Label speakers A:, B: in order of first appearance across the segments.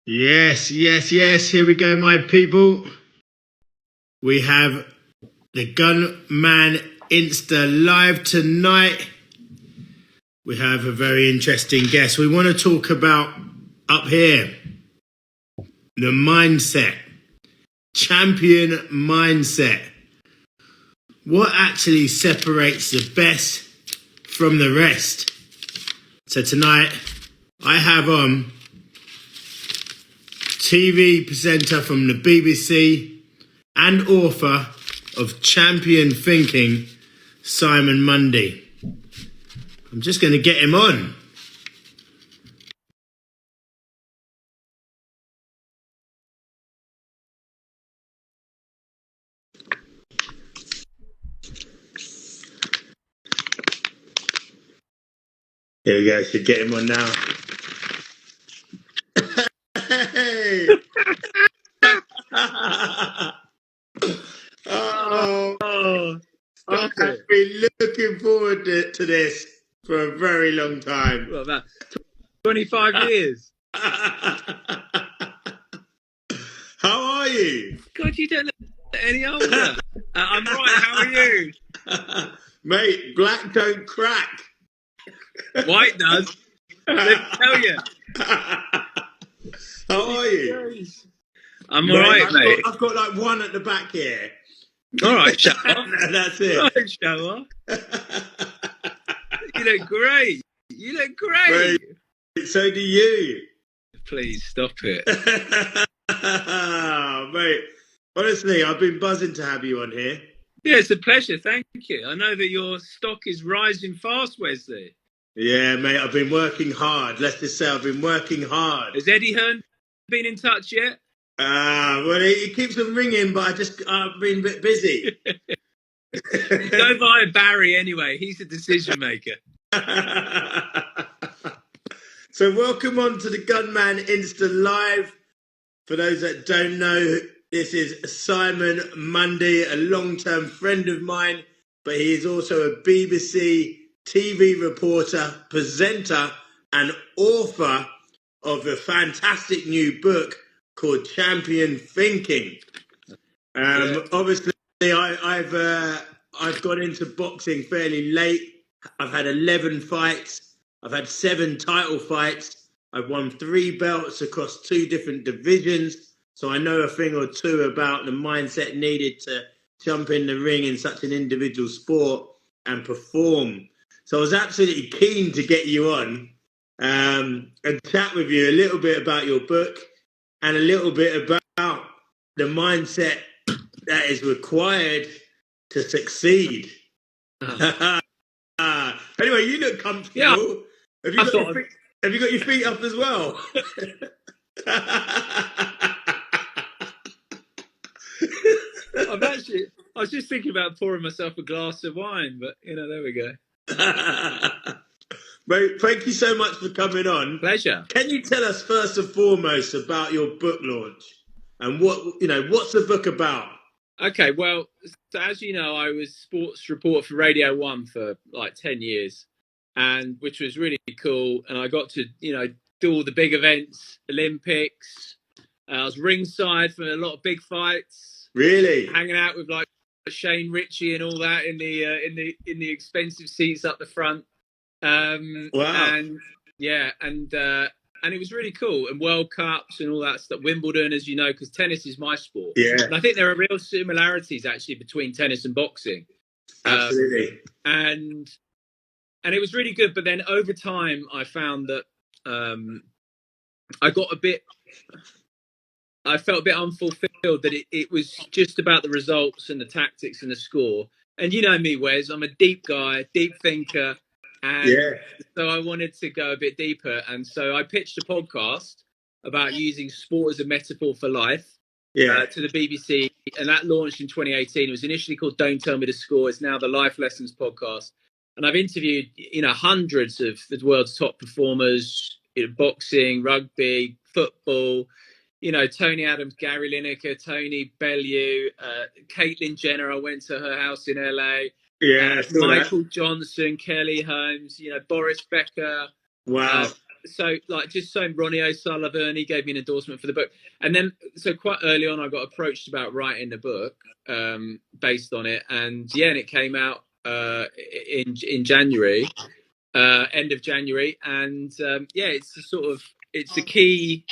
A: Yes, yes, yes. Here we go, my people. We have the Gunman Insta live tonight. We have a very interesting guest. We want to talk about up here the mindset, champion mindset. What actually separates the best from the rest? So tonight I have on TV presenter from the BBC and author of Champion Thinking, Simon Mundie. I'm just going to get him on. Here we go. Should get him on now. Hey! I've been looking forward to this for a very long time.
B: What, about 25 years?
A: How are you?
B: God, you don't look any older. I'm right. How are you?
A: Mate, black don't crack.
B: White does. Let me tell you.
A: How are you?
B: I'm all right, mate.
A: I've got like one at the back here.
B: All right, shut up.
A: That's it.
B: All right, show off. You look great. You look great.
A: So do you.
B: Please stop it.
A: Mate, honestly, I've been buzzing to have you on here.
B: Yeah, it's a pleasure. Thank you. I know that your stock is rising fast, Wesley.
A: Yeah, mate, I've been working hard. Let's just say I've been working hard.
B: Has Eddie Hearn been in touch yet?
A: Well, he keeps them ringing, but I've been a bit busy.
B: Go via Barry anyway. He's the decision maker.
A: So welcome on to the Gunman Insta Live. For those that don't know, this is Simon Mundie, a long-term friend of mine, but he is also a BBC TV reporter, presenter, and author of a fantastic new book called Champion Thinking. Obviously, I've got into boxing fairly late. I've had 11 fights. I've had 7 title fights. I've won 3 belts across 2 different divisions. So I know a thing or two about the mindset needed to jump in the ring in such an individual sport and perform. So I was absolutely keen to get you on and chat with you a little bit about your book and a little bit about the mindset that is required to succeed. Anyway, you look comfortable.
B: Yeah.
A: Have you got your feet up as well?
B: I was just thinking about pouring myself a glass of wine, but there we go.
A: Mate, thank you so much for coming on.
B: Pleasure.
A: Can you tell us first and foremost about your book launch and what's the book about?
B: Okay, well, so as you know, I was sports reporter for Radio 1 for like 10 years, and which was really cool. And I got to, do all the big events, Olympics. I was ringside for a lot of big fights.
A: Really?
B: Hanging out with like Shane Ritchie and all that in the expensive seats up the front.
A: Wow.
B: And it was really cool, and World Cups and all that stuff. Wimbledon, as you know, because tennis is my sport.
A: Yeah.
B: And I think there are real similarities actually between tennis and boxing.
A: Absolutely.
B: And it was really good. But then over time, I found that I felt a bit unfulfilled, that it was just about the results and the tactics and the score. And you know me, Wes, I'm a deep guy, deep thinker. And so I wanted to go a bit deeper. And so I pitched a podcast about using sport as a metaphor for life to the BBC. And that launched in 2018. It was initially called Don't Tell Me the Score. It's now the Life Lessons podcast. And I've interviewed, hundreds of the world's top performers, boxing, rugby, football, Tony Adams, Gary Lineker, Tony Bellew, Caitlyn Jenner. I went to her house in LA.
A: Yeah,
B: Michael Johnson, Kelly Holmes, Boris Becker.
A: Wow.
B: so like just so Ronnie O'Sullivan, he gave me an endorsement for the book, and then so quite early on I got approached about writing the book based on it, and and it came out in January, end of January, and it's the key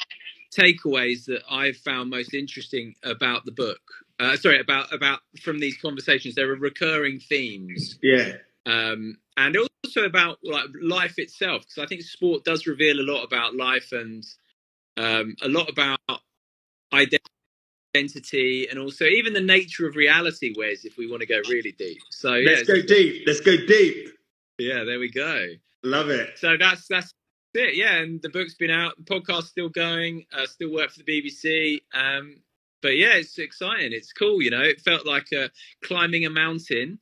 B: takeaways that I've found most interesting about the book. About from these conversations, there are recurring themes.
A: Yeah.
B: And also about like life itself, because I think sport does reveal a lot about life and a lot about identity, and also even the nature of reality, Wes, if we want to go really deep. So
A: Let's go deep. Let's go deep.
B: Yeah, there we go.
A: Love it.
B: So that's it. Yeah, and the book's been out, the podcast's still going, still work for the BBC. But yeah, it's exciting. It's cool. It felt like climbing a mountain.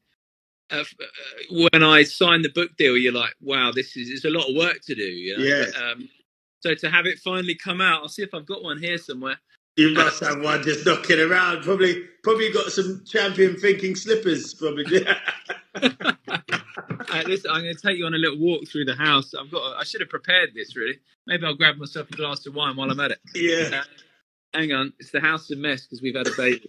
B: When I signed the book deal, you're like, wow, it's a lot of work to do.
A: Yeah.
B: But, so to have it finally come out, I'll see if I've got one here somewhere.
A: You must have one just knocking around. Probably got some champion thinking slippers. Probably.
B: Listen, I'm going to take you on a little walk through the house. I should have prepared this really. Maybe I'll grab myself a glass of wine while I'm at it.
A: Yeah.
B: Hang on, it's the house a mess because we've had a baby.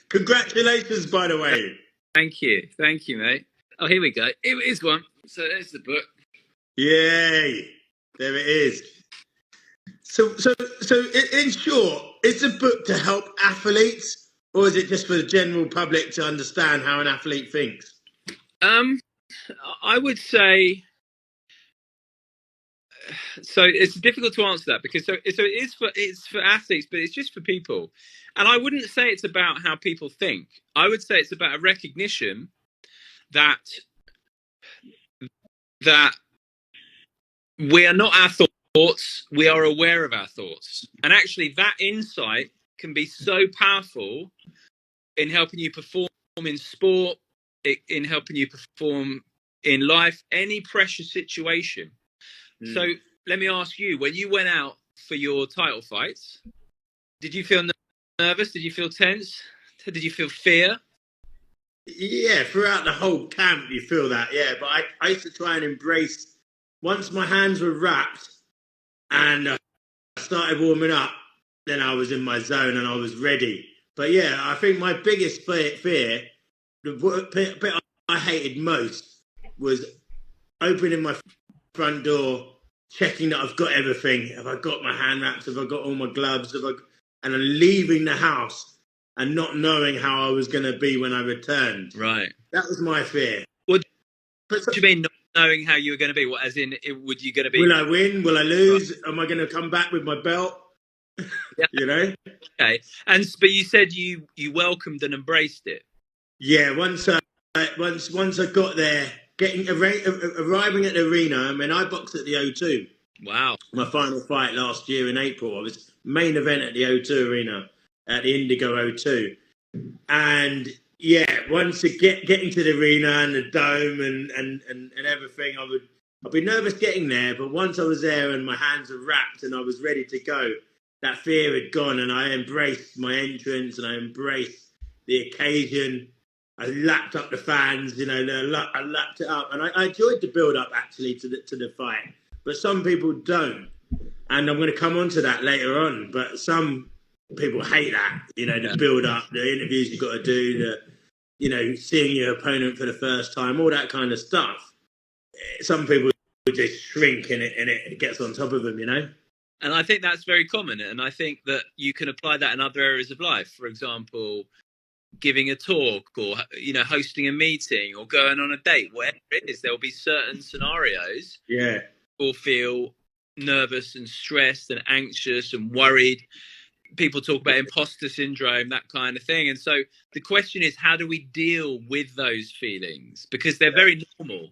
A: Congratulations, by the way.
B: Thank you, mate. Oh, here we go. Here is one. So there's the book.
A: Yay! There it is. So, in short, is the book to help athletes, or is it just for the general public to understand how an athlete thinks?
B: I would say. So it's difficult to answer that because it's for athletes, but it's just for people. And I wouldn't say it's about how people think. I would say it's about a recognition that we are not our thoughts, we are aware of our thoughts. And actually that insight can be so powerful in helping you perform in sport, in helping you perform in life, any pressure situation. So let me ask you, when you went out for your title fights, did you feel nervous? Did you feel tense? Did you feel fear?
A: Yeah, throughout the whole camp you feel that, yeah. But I used to try and embrace, once my hands were wrapped and I started warming up, then I was in my zone and I was ready. But yeah, I think my biggest fear, the bit I hated most, was opening my front door, checking that I've got everything. Have I got my hand wraps? Have I got all my gloves? And I'm leaving the house and not knowing how I was going to be when I returned.
B: Right.
A: That was my fear.
B: What do you mean not knowing how you were going to be? What, as in, would you going to be?
A: Will I win? Will I lose? Right. Am I going to come back with my belt? Yeah.
B: Okay. But you said you welcomed and embraced it.
A: Yeah. Once I got there, arriving at the arena. I mean, I boxed at the O2.
B: Wow.
A: My final fight last year in April. I was main event at the O2 arena, at the Indigo O2. And yeah, once getting to the arena and the dome and everything, I'd be nervous getting there. But once I was there and my hands were wrapped and I was ready to go, that fear had gone, and I embraced my entrance and I embraced the occasion. I lapped up the fans, I lapped it up, and I enjoyed the build up actually to the fight. But some people don't, and I'm going to come on to that later on. But some people hate that, the build up, the interviews you've got to do, seeing your opponent for the first time, all that kind of stuff. Some people just shrink and it gets on top of them,
B: And I think that's very common, and I think that you can apply that in other areas of life. For example, giving a talk, or hosting a meeting, or going on a date, whatever it is, there will be certain scenarios people feel nervous and stressed and anxious and worried. People talk about imposter syndrome, that kind of thing. And so the question is, how do we deal with those feelings? Because they're very normal.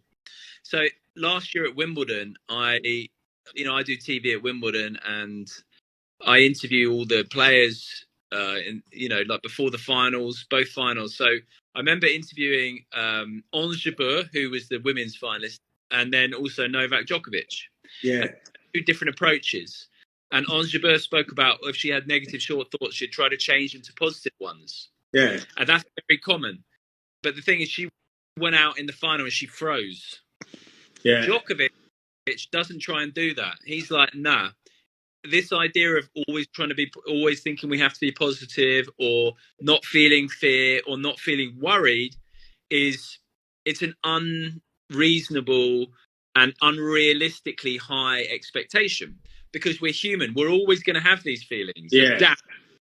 B: So last year at Wimbledon, I do TV at Wimbledon, and I interview all the players like before the finals, both finals. So I remember interviewing Ons Jabeur, who was the women's finalist, and then also Novak Djokovic.
A: Yeah.
B: Two different approaches. And Ons Jabeur spoke about if she had negative short thoughts, she'd try to change them to positive ones.
A: Yeah.
B: And that's very common. But the thing is, she went out in the final and she froze.
A: Yeah.
B: Djokovic doesn't try and do that. He's like, nah, this idea of always thinking we have to be positive, or not feeling fear, or not feeling worried, it's an unreasonable and unrealistically high expectation, because we're human. We're always going to have these feelings of doubt,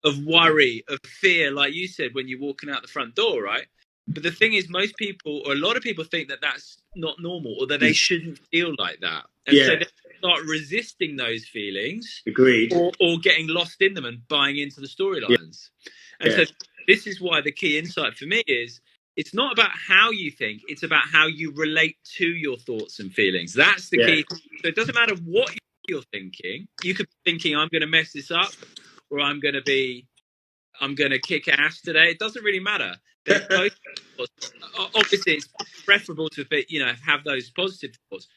B: of worry, of fear, like you said, when you're walking out the front door, right? But the thing is, most people, or a lot of people, think that that's not normal, or that they shouldn't feel like that. And so they start resisting those feelings.
A: Agreed.
B: Or getting lost in them and buying into the storylines. And so this is why the key insight for me is, it's not about how you think, it's about how you relate to your thoughts and feelings. That's the key. So it doesn't matter what you're thinking. You could be thinking, I'm going to mess this up, or I'm going to kick ass today. It doesn't really matter. They're both obviously, it's preferable to have those positive thoughts.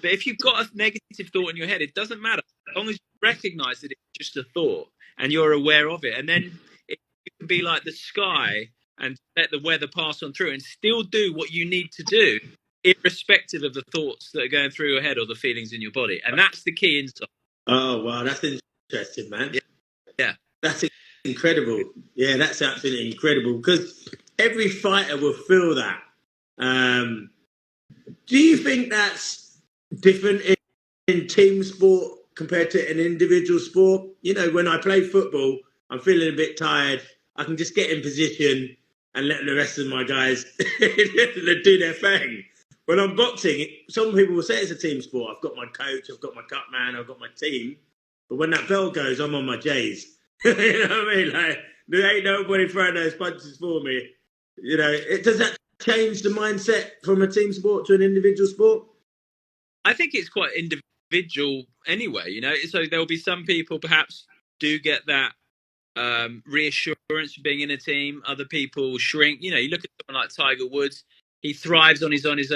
B: But if you've got a negative thought in your head, it doesn't matter, as long as you recognize that it's just a thought and you're aware of it. And then you can be like the sky and let the weather pass on through and still do what you need to do, irrespective of the thoughts that are going through your head or the feelings in your body. And that's the key insight.
A: Oh, wow, that's interesting, man.
B: Yeah.
A: That's incredible. Yeah, that's absolutely incredible, because every fighter will feel that. Do you think that's different in team sport compared to an individual sport? You know, when I play football, I'm feeling a bit tired. I can just get in position and let the rest of my guys do their thing. When I'm boxing, some people will say it's a team sport. I've got my coach, I've got my cut man, I've got my team. But when that bell goes, I'm on my J's. You know what I mean? Like, there ain't nobody throwing those punches for me. You know, does that change the mindset from a team sport to an individual sport?
B: I think it's quite individual anyway, you know. So there'll be some people perhaps do get that reassurance of being in a team. Other people shrink. You know, you look at someone like Tiger Woods. He thrives when he's on his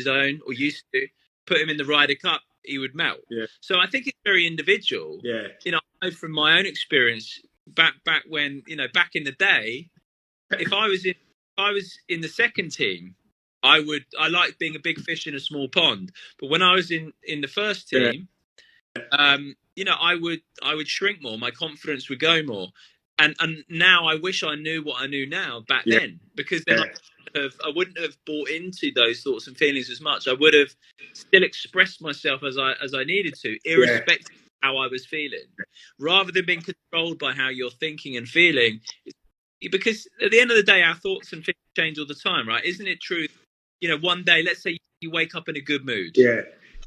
B: own, or used to. Put him in the Ryder Cup, he would melt.
A: Yeah.
B: So I think it's very individual.
A: Yeah.
B: You know, I know from my own experience back when, you know, back in the day, if I was in the second team, I liked being a big fish in a small pond. But when I was in the first team, you know, I would shrink more. My confidence would go more. And now I wish I knew what I knew now back then, because then I wouldn't have bought into those thoughts and feelings as much. I would have still expressed myself as I needed to, irrespective of how I was feeling, rather than being controlled by how you're thinking and feeling. Because at the end of the day, our thoughts and feelings change all the time, right? Isn't it true? You know, one day, let's say you wake up in a good mood.
A: Yeah.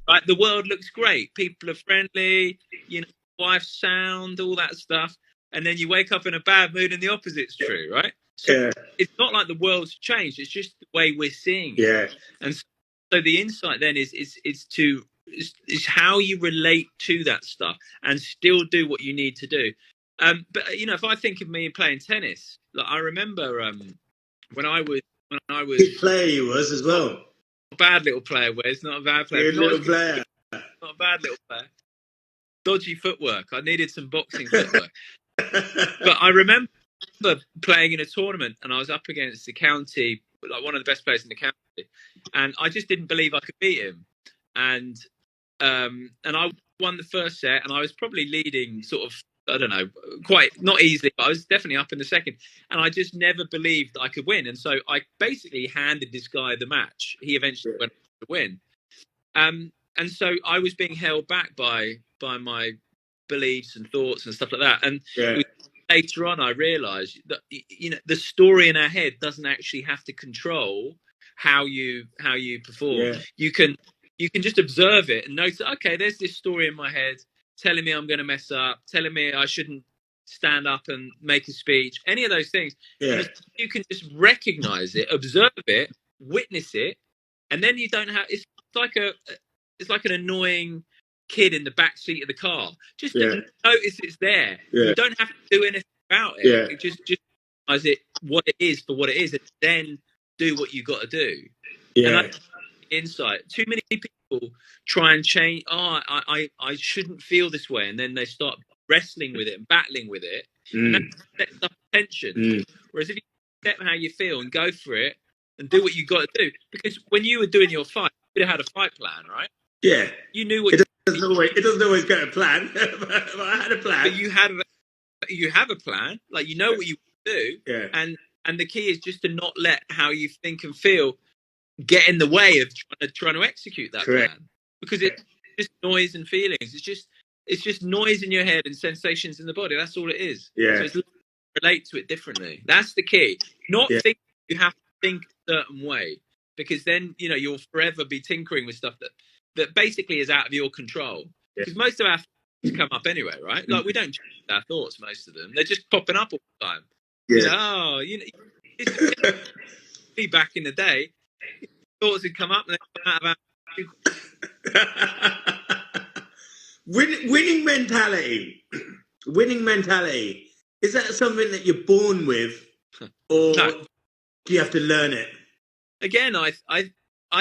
B: Right, the world looks great. People are friendly. You know, wife's sound, all that stuff. And then you wake up in a bad mood, and the opposite's true, right? So it's not like the world's changed. It's just the way we're seeing it.
A: Yeah.
B: And so the insight then is how you relate to that stuff and still do what you need to do. But you know, if I think of me playing tennis, like I remember when I was
A: good player you was as well.
B: A bad little player, Wes, not a bad player.
A: Good little player.
B: Not a bad little player. Dodgy footwork. I needed some boxing footwork. But I remember playing in a tournament, and I was up against the county, like one of the best players in the county, and I just didn't believe I could beat him. And I won the first set, and I was probably leading sort of, I don't know, quite not easily, but I was definitely up in the second, and I just never believed I could win. And so I basically handed this guy the match. He eventually went on to win. And so I was being held back by my beliefs and thoughts and stuff like that. And later on, I realised that, you know, the story in our head doesn't actually have to control how you perform. Yeah. You can just observe it and notice, okay, there's this story in my head telling me I'm going to mess up, telling me I shouldn't stand up and make a speech, any of those things. Yeah. You can just recognise it, observe it, witness it, and then you don't have. It's like an annoying kid in the back seat of the car. Just notice it's there. Yeah. You don't have to do anything about it. Yeah. Just realize it what it is for what it is, and then do what you got to do. Yeah. And that's insight. Too many people try and change. I shouldn't feel this way, and then they start wrestling with it and battling with it, and that sets up tension. Whereas if you accept how you feel and go for it and do what you got to do, because when you were doing your fight, you would have had a fight plan, right?
A: Yeah.
B: You knew what
A: it doesn't always go to plan, but I had a plan.
B: But you have a plan, like you know what you do.
A: Yeah.
B: And the key is just to not let how you think and feel get in the way of trying to execute that
A: Correct.
B: plan, because it's just noise and feelings. It's just noise in your head and sensations in the body. That's all it is.
A: Yeah.
B: So it's relate to it differently. That's the key. Not think you have to think a certain way, because then you'll forever be tinkering with stuff that basically is out of your control. Because most of our thoughts come up anyway, right? Like we don't change our thoughts, most of them. They're just popping up all the time.
A: Yeah.
B: It's back in the day, thoughts would come up and they come out about
A: winning mentality. Winning mentality. Is that something that you're born with, or do you have to learn it?
B: Again, I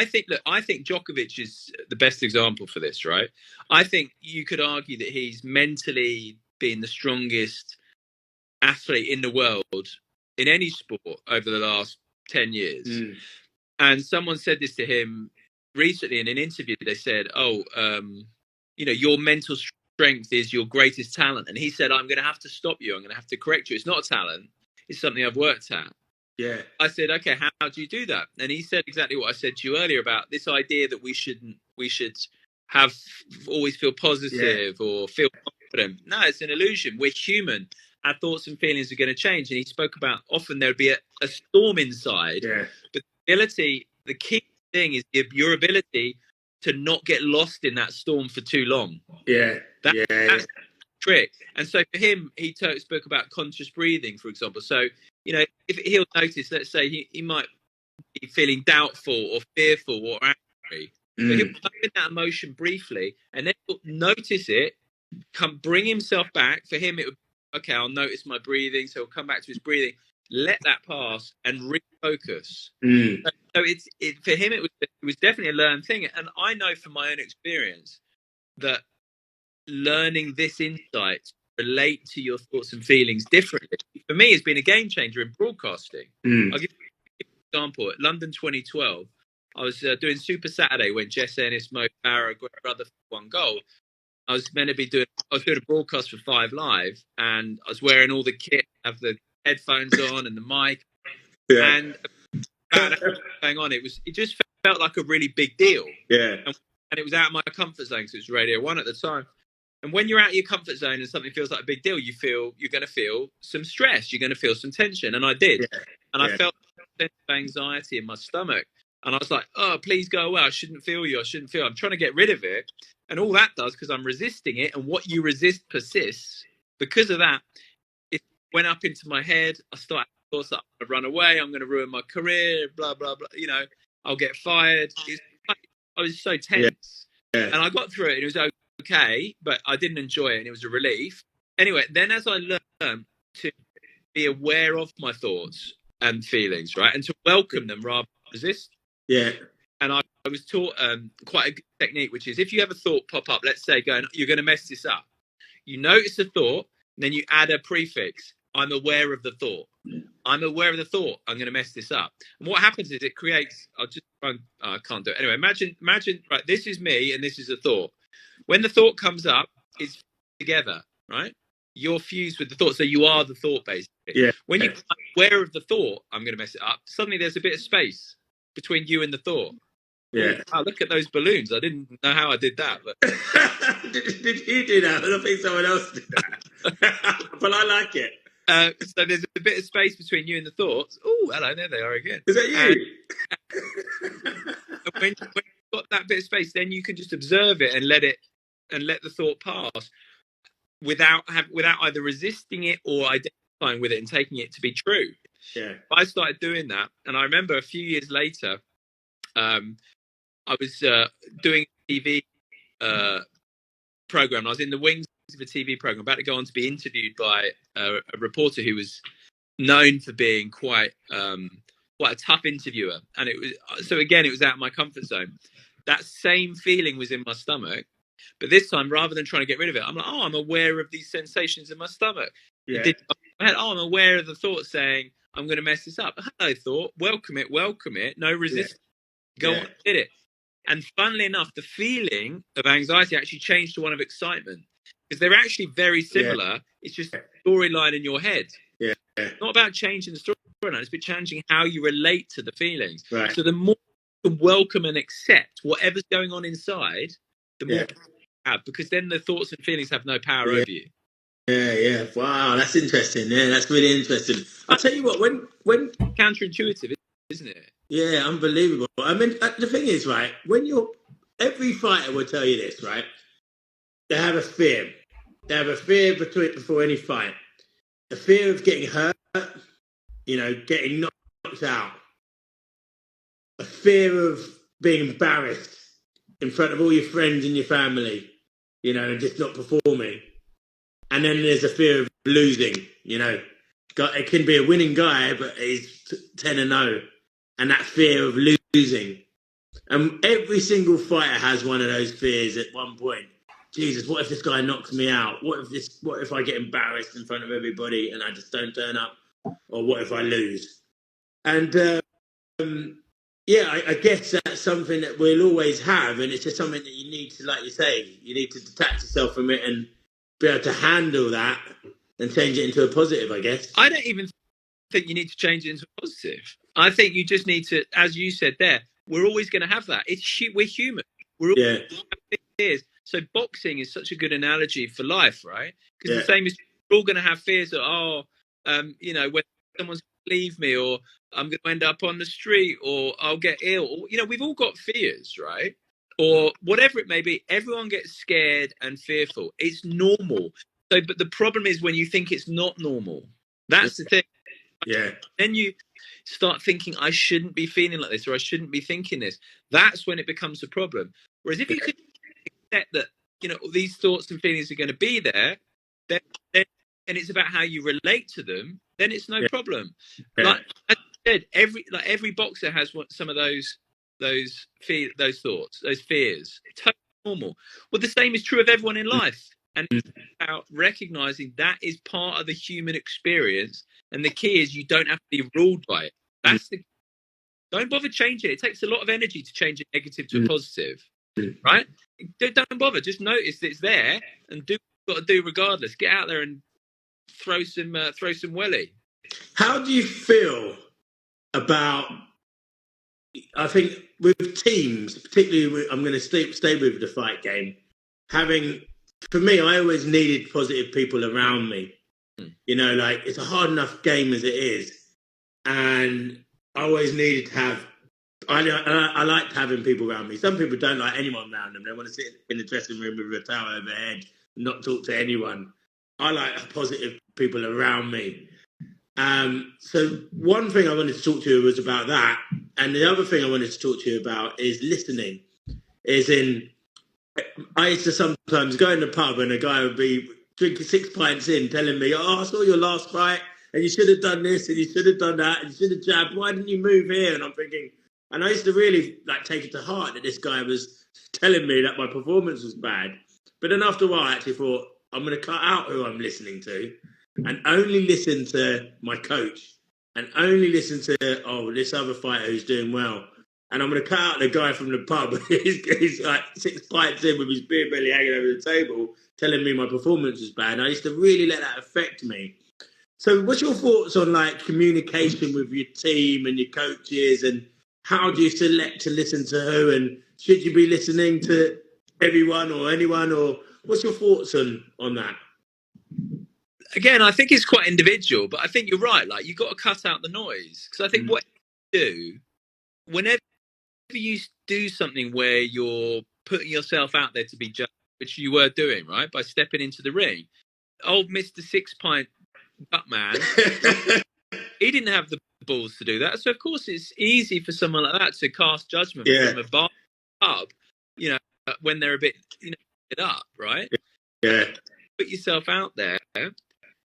B: think Djokovic is the best example for this, right? I think you could argue that he's mentally been the strongest athlete in the world in any sport over the last 10 years. And someone said this to him recently in an interview. They said, your mental strength is your greatest talent. And he said, I'm going to have to stop you. I'm going to have to correct you. It's not a talent. It's something I've worked at.
A: Yeah.
B: I said, okay, how do you do that? And he said exactly what I said to you earlier about this idea that we should always feel positive or feel confident. No, it's an illusion. We're human. Our thoughts and feelings are going to change. And he spoke about often there'd be a storm inside.
A: Yeah.
B: But the key thing is your ability to not get lost in that storm for too long.
A: Yeah.
B: That's the trick. And so for him, he spoke about conscious breathing, for example. So, if he'll notice, let's say he might be feeling doubtful or fearful or angry. So he'll put in that emotion briefly and then he'll notice it, bring himself back. For him, it would okay, I'll notice my breathing. So he'll come back to his breathing, let that pass and refocus. So for him, it was definitely a learned thing. And I know from my own experience that learning this insight relate to your thoughts and feelings differently. For me, it's been a game changer in broadcasting. I'll give you an example. At London 2012, I was doing Super Saturday when Jess Ennis, Mo Farah, Rutherford won gold. I was doing a broadcast for 5 Live, and I was wearing all the kit, have the headphones on and the mic, and going on. It just felt like a really big deal.
A: Yeah,
B: and it was out of my comfort zone because it was Radio 1 at the time. And when you're out of your comfort zone and something feels like a big deal, you're going to feel some stress. You're going to feel some tension. And I did. And I felt a sense of anxiety in my stomach. And I was like, oh, please go away. I shouldn't feel you. I'm trying to get rid of it. And all that does, because I'm resisting it. And what you resist persists. Because of that, it went up into my head. I started thoughts like, I'm going to run away. I'm going to ruin my career, blah, blah, blah. I'll get fired. I was so tense. Yeah. And I got through it. And it was okay, but I didn't enjoy it, and it was a relief. Anyway, then as I learned to be aware of my thoughts and feelings, right, and to welcome them rather than resist. Yeah. And I was taught quite a good technique, which is if you have a thought pop up, let's say you're going to mess this up. You notice the thought, and then you add a prefix. I'm aware of the thought. I'm aware of the thought. I'm going to mess this up. And what happens is it creates. I can't do it. Anyway, imagine. Right, this is me, and this is a thought. When the thought comes up, it's together, right? You're fused with the thought, so you are the thought, basically. Yeah. When you're aware of the thought, I'm going to mess it up. Suddenly, there's a bit of space between you and the thought. Yeah. Oh, look at those balloons. I didn't know how I did that, but
A: did you do that? I don't think someone else did that. But I like it.
B: So there's a bit of space between you and the thoughts. Oh, hello, there they are again.
A: Is that you?
B: And when you've got that bit of space, then you can just observe it and let the thought pass without either resisting it or identifying with it and taking it to be true. Yeah. I started doing that, and I remember a few years later, I was doing a TV program. I was in the wings of a TV program, about to go on to be interviewed by a reporter who was known for being quite a tough interviewer. And it was out of my comfort zone. That same feeling was in my stomach, but this time, rather than trying to get rid of it, I'm like, I'm aware of these sensations in my stomach. Yeah. I'm aware of the thought saying, I'm going to mess this up. Hello, thought. Welcome it. No resistance. Go on, did it. And funnily enough, the feeling of anxiety actually changed to one of excitement, because they're actually very similar. It's just a storyline in your head.
A: Yeah.
B: It's not about changing the storyline, it's about changing how you relate to the feelings.
A: Right.
B: So the more you can welcome and accept whatever's going on inside, the more you have, because then the thoughts and feelings have no power over you.
A: Yeah. Wow, that's interesting. Yeah, that's really interesting. I'll tell you what, when
B: Counterintuitive, isn't it?
A: Yeah, unbelievable. I mean, the thing is, right, every fighter will tell you this, right? They have a fear. They have a fear before any fight. A fear of getting hurt, getting knocked out. A fear of being embarrassed in front of all your friends and your family, and just not performing. And then there's a fear of losing, It can be a winning guy, but he's 10-0. And that fear of losing. And every single fighter has one of those fears at one point. Jesus, what if this guy knocks me out? What if I get embarrassed in front of everybody and I just don't turn up? Or what if I lose? And I guess that's something that we'll always have, and it's just something that you need to, like you say, you need to detach yourself from it and be able to handle that and change it into a positive, I guess.
B: I don't even think you need to change it into a positive. I think you just need to, as you said there, we're always going to have that. We're human. We're all fears. So boxing is such a good analogy for life, right? Because the same is, we're all going to have fears of, when someone's going to leave me, or I'm going to end up on the street, or I'll get ill. Or, we've all got fears, right? Or whatever it may be. Everyone gets scared and fearful. It's normal. So, but the problem is when you think it's not normal. That's the thing.
A: Yeah.
B: Then you start thinking, I shouldn't be feeling like this, or I shouldn't be thinking this. That's when it becomes a problem. Whereas if you could accept that, these thoughts and feelings are going to be there, then and it's about how you relate to them, then it's no problem.
A: Yeah.
B: Like I said, every boxer has some of those thoughts, those fears. Totally normal. Well, the same is true of everyone in life. And it's about recognizing that is part of the human experience. And the key is you don't have to be ruled by it. Don't bother changing it. It takes a lot of energy to change a negative to a positive, right? Don't bother. Just notice that it's there and do what you've got to do regardless. Get out there and throw some welly.
A: How do you feel about? I think with teams, particularly, I'm going to stay with the fight game. For me, I always needed positive people around me. It's a hard enough game as it is, and I always needed to have. I liked having people around me. Some people don't like anyone around them. They want to sit in the dressing room with a towel overhead and not talk to anyone. I like positive people around me. So one thing I wanted to talk to you was about that, and the other thing I wanted to talk to you about is listening. I used to sometimes go in the pub and a guy would be drinking 6 pints in, telling me, "Oh, I saw your last fight, and you should have done this, and you should have done that, and you should have jabbed. Why didn't you move here?" And I'm thinking, and I used to really take it to heart that this guy was telling me that my performance was bad. But then after a while, I actually thought, I'm going to cut out who I'm listening to and only listen to my coach and only listen to, this other fighter who's doing well. And I'm going to cut out the guy from the pub. he's like 6 pints in with his beer belly hanging over the table, telling me my performance was bad. And I used to really let that affect me. So what's your thoughts on communication with your team and your coaches, and how do you select to listen to who, and should you be listening to everyone or anyone, or what's your thoughts on that?
B: Again, I think it's quite individual, but I think you're right. You've got to cut out the noise, because I think what you do, whenever you do something where you're putting yourself out there to be judged, which you were doing, right, by stepping into the ring, old Mr. 6 pint gut man, he didn't have the balls to do that. So of course it's easy for someone like that to cast judgment from a bar pub, when they're a bit, up, right?
A: Yeah.
B: Put yourself out there,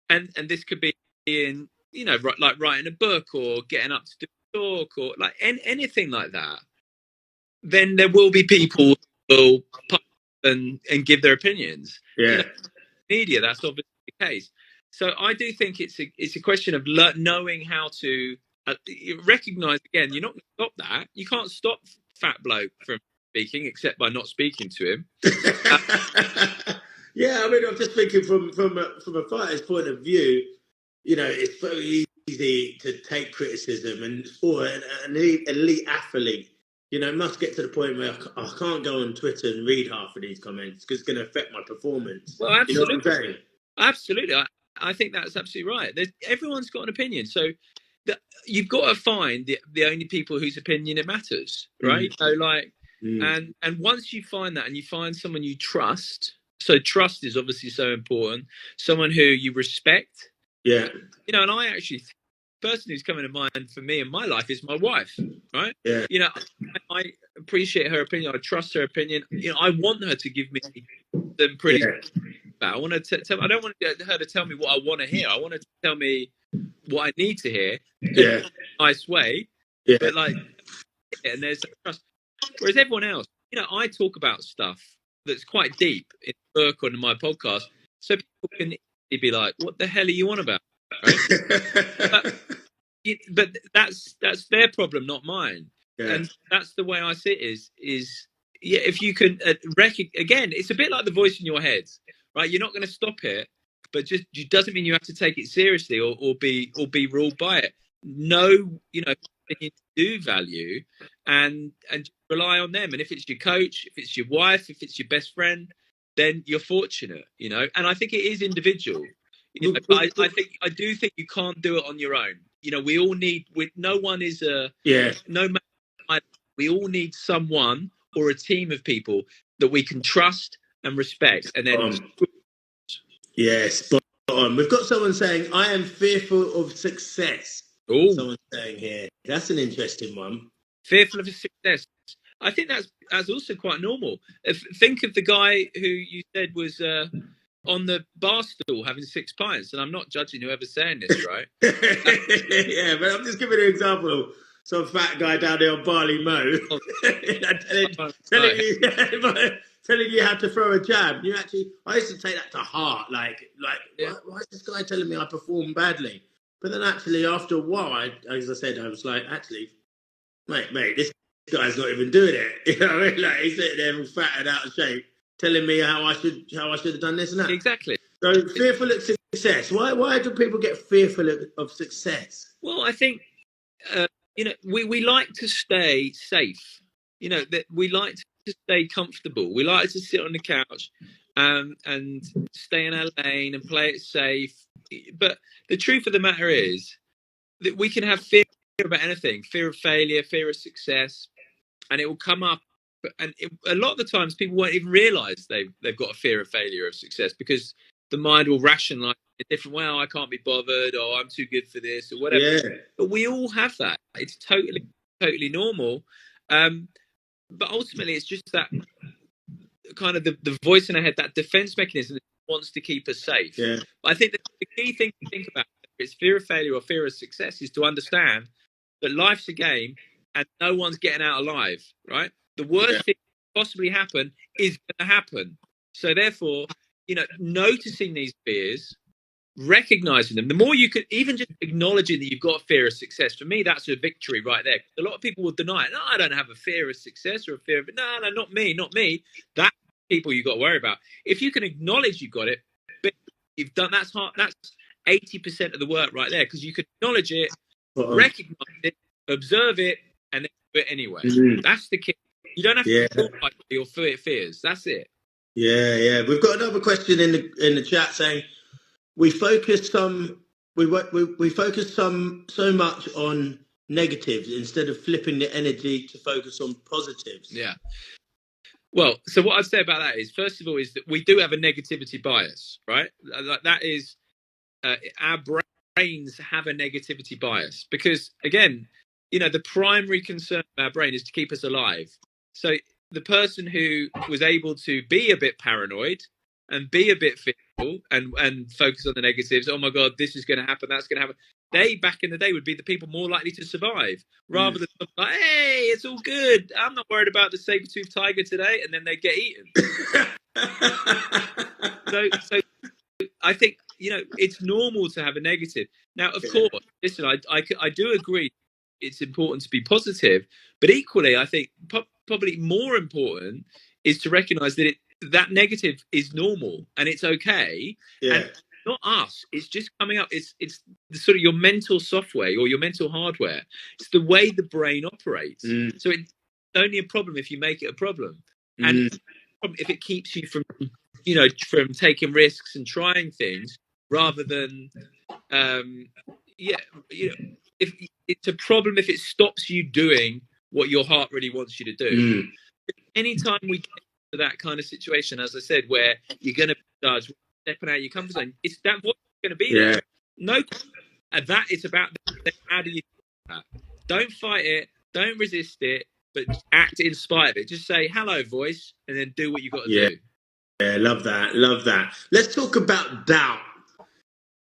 B: and this could be in, like writing a book or getting up to do a talk or anything like that. Then there will be people who will pop and give their opinions.
A: Yeah.
B: Media, that's obviously the case. So I do think it's a question of knowing how to recognize. Again, you're not going to stop that. You can't stop fat bloke from speaking, except by not speaking to him.
A: Yeah, I mean, I'm just thinking from a fighter's point of view, you know, it's very easy to take criticism, and for an elite athlete, you know, it must get to the point where I can't go on Twitter and read half of these comments because it's going to affect my performance.
B: Well,
A: absolutely. You know what I'm saying?
B: Absolutely. I think that's absolutely right. Everyone's got an opinion. So you've got to find the only people whose opinion it matters, right? So and once you find that and you find someone you trust, so trust is obviously so important, someone who you respect.
A: Yeah.
B: You know, and I actually, the person who's coming to mind for me in my life is my wife, right?
A: Yeah.
B: You know, I appreciate her opinion. I trust her opinion. You know, I want her to give me some pretty... I want to tell. I don't want her to tell me what I want to hear. I want her to tell me what I need to hear in a nice way. Yeah. But like, and there's trust. Whereas everyone else, you know, I talk about stuff that's quite deep in the book or in my podcast, so people can be like, "What the hell are you on about?" Right? but that's their problem, not mine. Yeah. And that's the way I see it. Is yeah, if you can again, it's a bit like the voice in your head. Right, you're not going to stop it, but just doesn't mean you have to take it seriously or be ruled by it. Know, you know, you do value and rely on them. And if it's your coach, if it's your wife, if it's your best friend, then you're fortunate, you know. And I think it is individual. You know, but I do think you can't do it on your own. You know, we all need. No one is a no matter. We all need someone or a team of people that we can trust and respect, and then
A: yes, spot on. We've got someone saying, "I am fearful of success." Ooh. Someone's saying here, that's an interesting one.
B: Fearful of success. I think that's also quite normal. Think of the guy who you said was on the bar stool having 6 pints, and I'm not judging whoever's saying this, right?
A: Yeah, but I'm just giving an example. Some fat guy down there on Barley Mow telling you how to throw a jab. You actually, I used to take that to heart. Like, yeah. why is this guy telling me I perform badly? But then actually, after a while, as I said, I was like, actually, mate, this guy's not even doing it. You know what I mean? Like, he's sitting there all fat and out of shape, telling me how I should have done this and that.
B: Exactly.
A: So fearful of success. Why do people get fearful of success?
B: Well, I think you know, we like to stay safe. You know, that we like to stay comfortable. We like to sit on the couch and stay in our lane and play it safe. But the truth of the matter is that we can have fear about anything, fear of failure, fear of success, and it will come up. And a lot of the times people won't even realize they've got a fear of failure, of success, because the mind will rationalize a different way. Oh, I can't be bothered, or I'm too good for this, or whatever. Yeah. But we all have that. It's totally normal. But ultimately, it's just that kind of the voice in our head, that defense mechanism that wants to keep us safe. Yeah. But I think that the key thing to think about, if it's fear of failure or fear of success, is to understand that life's a game and no one's getting out alive, right? The worst thing that could possibly happen is going to happen. So therefore, you know, noticing these fears, recognizing them, the more you could, even just acknowledging that you've got a fear of success, for me, that's a victory right there. A lot of people will deny it. No, I don't have a fear of success or a fear of it. No, not me. That's people you've got to worry about. If you can acknowledge you've got it, but you've done, that's 80% of the work right there, because you can acknowledge it, recognize it, observe it, and then do it anyway. Mm-hmm. That's the key. You don't have to talk like your fears. That's it.
A: Yeah. We've got another question in the chat saying, we focus so much on negatives instead of flipping the energy to focus on positives.
B: Yeah. Well, so what I'd say about that is, first of all, is that we do have a negativity bias, right? That is, our brains have a negativity bias because, again, you know, the primary concern of our brain is to keep us alive. So the person who was able to be a bit paranoid and be a bit fearful and focus on the negatives, oh my God, this is going to happen, that's going to happen, they, back in the day, would be the people more likely to survive, rather than like, hey, it's all good, I'm not worried about the saber-toothed tiger today, and then they get eaten. So I think, you know, it's normal to have a negative. Now, of course, listen, I do agree it's important to be positive, but equally, I think probably more important is to recognize that that negative is normal and it's okay.
A: Yeah.
B: And not us. It's just coming up. It's the sort of your mental software or your mental hardware. It's the way the brain operates. So it's only a problem if you make it a problem. And if it keeps you from, from taking risks and trying things rather than, if it's a problem if it stops you doing what your heart really wants you to do. Anytime we get to that kind of situation, as I said, where you're going to be judged, stepping out your comfort zone, it's that voice going to be there. No, and that it's about how do you do that? Don't fight it, don't resist it, but act in spite of it. Just say hello, voice, and then do what you got to do.
A: Yeah, love that. Love that. Let's talk about doubt.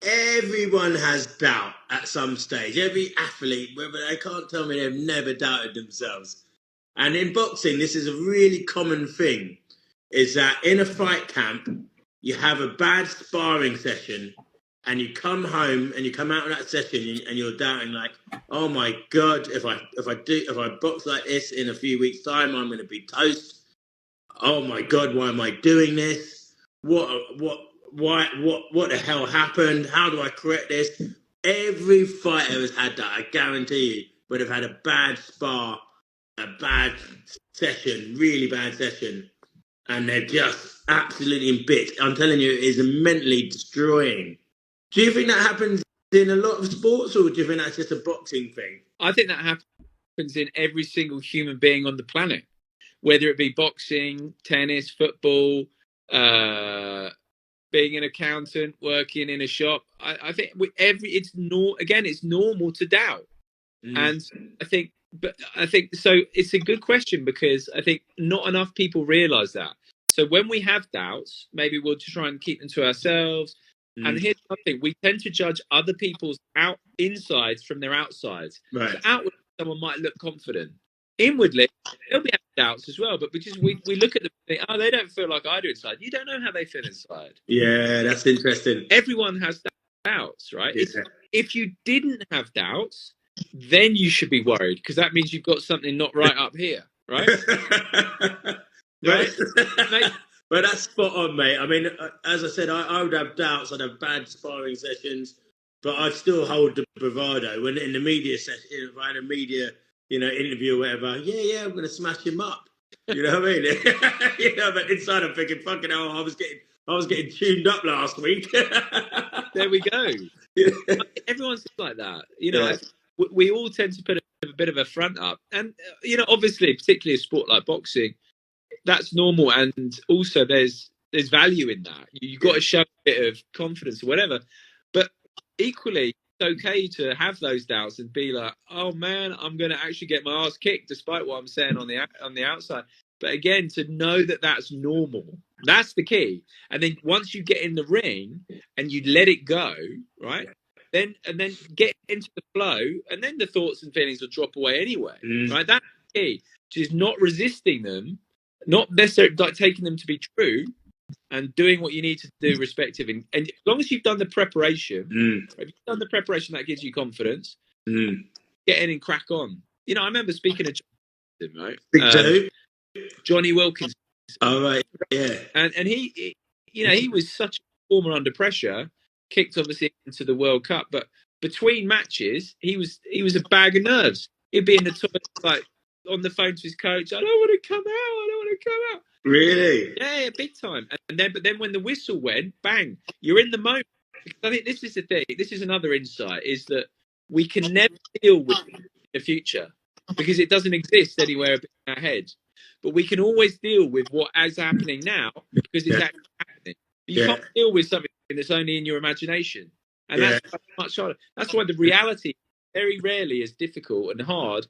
A: Everyone has doubt at some stage. Every athlete, whether they can't tell me they've never doubted themselves. And in boxing, this is a really common thing, is that in a fight camp, you have a bad sparring session and you come home and you come out of that session and you're doubting like, oh my God, if I box like this in a few weeks' time, I'm going to be toast. Oh my God, why am I doing this? What the hell happened? How do I correct this? Every fighter has had that, I guarantee you. But have had a bad spar, a bad session, really bad session, and they're just absolutely in bits. I'm telling you, it is mentally destroying. Do you think that happens in a lot of sports, or do you think that's just a boxing thing?
B: I think that happens in every single human being on the planet, whether it be boxing, tennis, football, being an accountant, working in a shop. I think it's normal to doubt. And I think so. It's a good question because I think not enough people realize that. So when we have doubts, maybe we'll just try and keep them to ourselves. And here's something: we tend to judge other people's insides from their outsides.
A: Right.
B: So outwardly, someone might look confident. Inwardly, they'll be having doubts as well. But because we look at them and think, oh, they don't feel like I do inside. You don't know how they feel inside.
A: Yeah, that's interesting.
B: Everyone has doubts, right? Yeah. If you didn't have doubts, then you should be worried because that means you've got something not right up here, right?
A: Right? But that's spot on, mate. I mean, as I said, I would have doubts. I'd have bad sparring sessions, but I'd still hold the bravado. When in the media session, if I had a media, interview or whatever, I'm going to smash him up. You know what I mean? But inside I'm thinking, fucking hell, I was getting tuned up last week.
B: There we go. Everyone's like that. We all tend to put a bit of a front up, and obviously, particularly a sport like boxing, that's normal. And also, there's value in that. You've got to show a bit of confidence or whatever. But equally, it's okay to have those doubts and be like, oh man, I'm going to actually get my ass kicked, despite what I'm saying on the outside. But again, to know that that's normal, that's the key. And then once you get in the ring and you let it go, right? Then get into the flow, and then the thoughts and feelings will drop away anyway, right? That's the key. Just not resisting them, not necessarily like taking them to be true, and doing what you need to do respectively. And as long as you've done the preparation, if you've done the preparation, that gives you confidence. Get in and crack on. I remember speaking to right? Johnny Wilkins.
A: Oh, right, yeah.
B: And he he was such a performer under pressure, kicked obviously into the World Cup, but between matches, he was a bag of nerves. He'd be in the toilet, like on the phone to his coach, I don't want to come out.
A: Really?
B: Yeah, big time. But then when the whistle went, bang, you're in the moment. I think this is the thing. This is another insight: is that we can never deal with the future because it doesn't exist anywhere in our head. But we can always deal with what is happening now because it's actually happening. But you can't deal with something that's only in your imagination, and that's much harder. That's why the reality very rarely is difficult and hard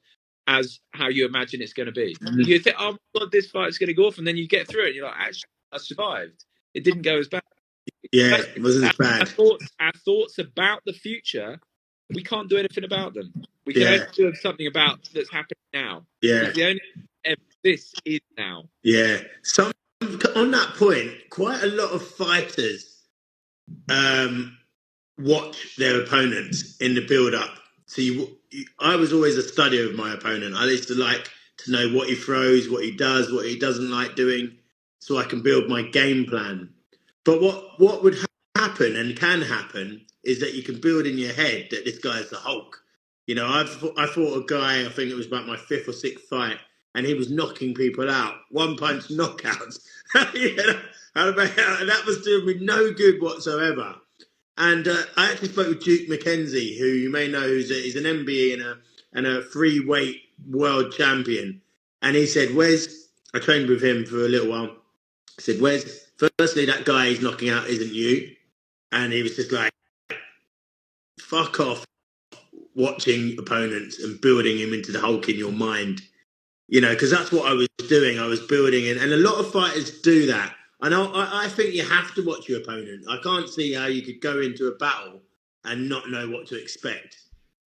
B: as how you imagine it's going to be. You think, oh my God, this fight's going to go off, and then you get through it and you're like, actually, I survived. It didn't go as bad.
A: Yeah, it wasn't as bad.
B: Our thoughts about the future, we can't do anything about them. We can only do something about that's happening now.
A: Yeah.
B: The only this is now.
A: Yeah. On that point, quite a lot of fighters watch their opponents in the build-up. So I was always a studier of my opponent. I used to like to know what he throws, what he does, what he doesn't like doing, so I can build my game plan. But what would happen and can happen is that you can build in your head that this guy's the Hulk. You know, I fought a guy, I think it was about my 5th or 6th fight, and he was knocking people out, one punch knockouts. And that was doing me no good whatsoever. And I actually spoke with Duke McKenzie, who you may know he's an MBE and a free weight world champion. And he said, Wes, I trained with him for a little while. I said, Wes, firstly, that guy he's knocking out isn't you. And he was just like, fuck off watching opponents and building him into the Hulk in your mind. You know, because that's what I was doing. I was building it. And a lot of fighters do that. And I think you have to watch your opponent. I can't see how you could go into a battle and not know what to expect.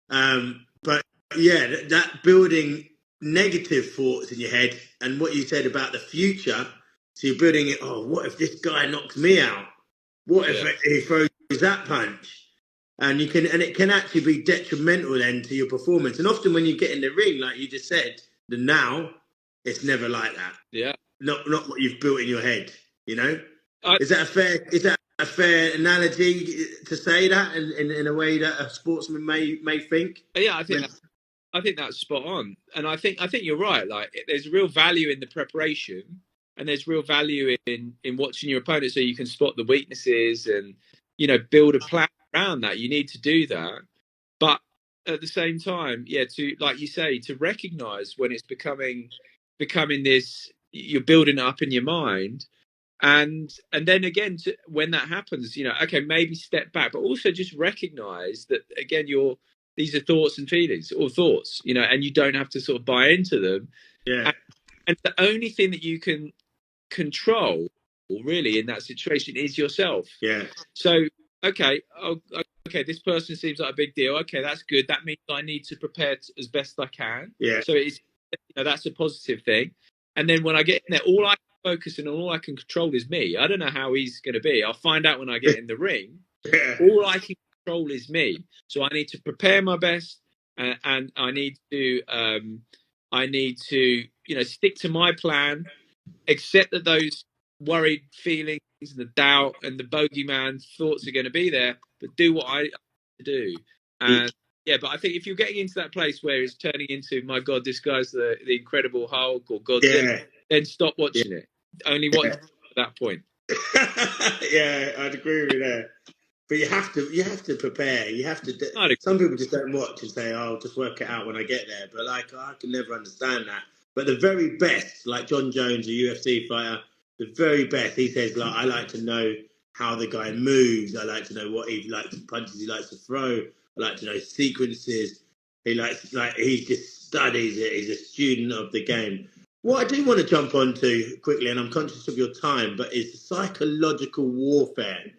A: But yeah, that building negative thoughts in your head and what you said about the future. So you're building it, oh, what if this guy knocks me out? What if he throws that punch? And it can actually be detrimental then to your performance. And often when you get in the ring, like you just said, now it's never like that.
B: Yeah.
A: Not what you've built in your head, you know? Is that a fair analogy to say that in a way that a sportsman may think?
B: Yeah, I think that's spot on. And I think you're right. Like, there's real value in the preparation, and there's real value in watching your opponent so you can spot the weaknesses and, you know, build a plan around that. You need to do that. But at the same time, to, like you say, to recognize when it's becoming this, you're building it up in your mind. And then again, when that happens, you know, okay, maybe step back, but also just recognize that, again, these are thoughts and feelings, or thoughts, you know, and you don't have to sort of buy into them.
A: Yeah.
B: And the only thing that you can control really in that situation is yourself.
A: Yeah.
B: So, okay, this person seems like a big deal. Okay, that's good. That means I need to prepare as best I can.
A: Yeah.
B: So it's, you know, that's a positive thing. And then when I get in there, all I can focus and all I can control is me. I don't know how he's going to be. I'll find out when I get in the ring.
A: Yeah.
B: All I can control is me. So I need to prepare my best, and I need to, you know, stick to my plan, accept that those worried feelings and the doubt and the bogeyman thoughts are going to be there, but do what I do. And but I think if you're getting into that place where it's turning into, my God, this guy's the Incredible Hulk or Godzilla, then stop watching it. Only watch at that point.
A: Yeah, I'd agree with you there. But you have to prepare. You have to. Some people just don't watch and say, "Oh, I'll just work it out when I get there." But like, I can never understand that. But the very best, like John Jones, a UFC fighter, the very best, he says, like, I like to know how the guy moves. I like to know what he likes, punches he likes to throw. I like to know sequences. He just studies it. He's a student of the game. What I do want to jump onto quickly, and I'm conscious of your time, but is psychological warfare.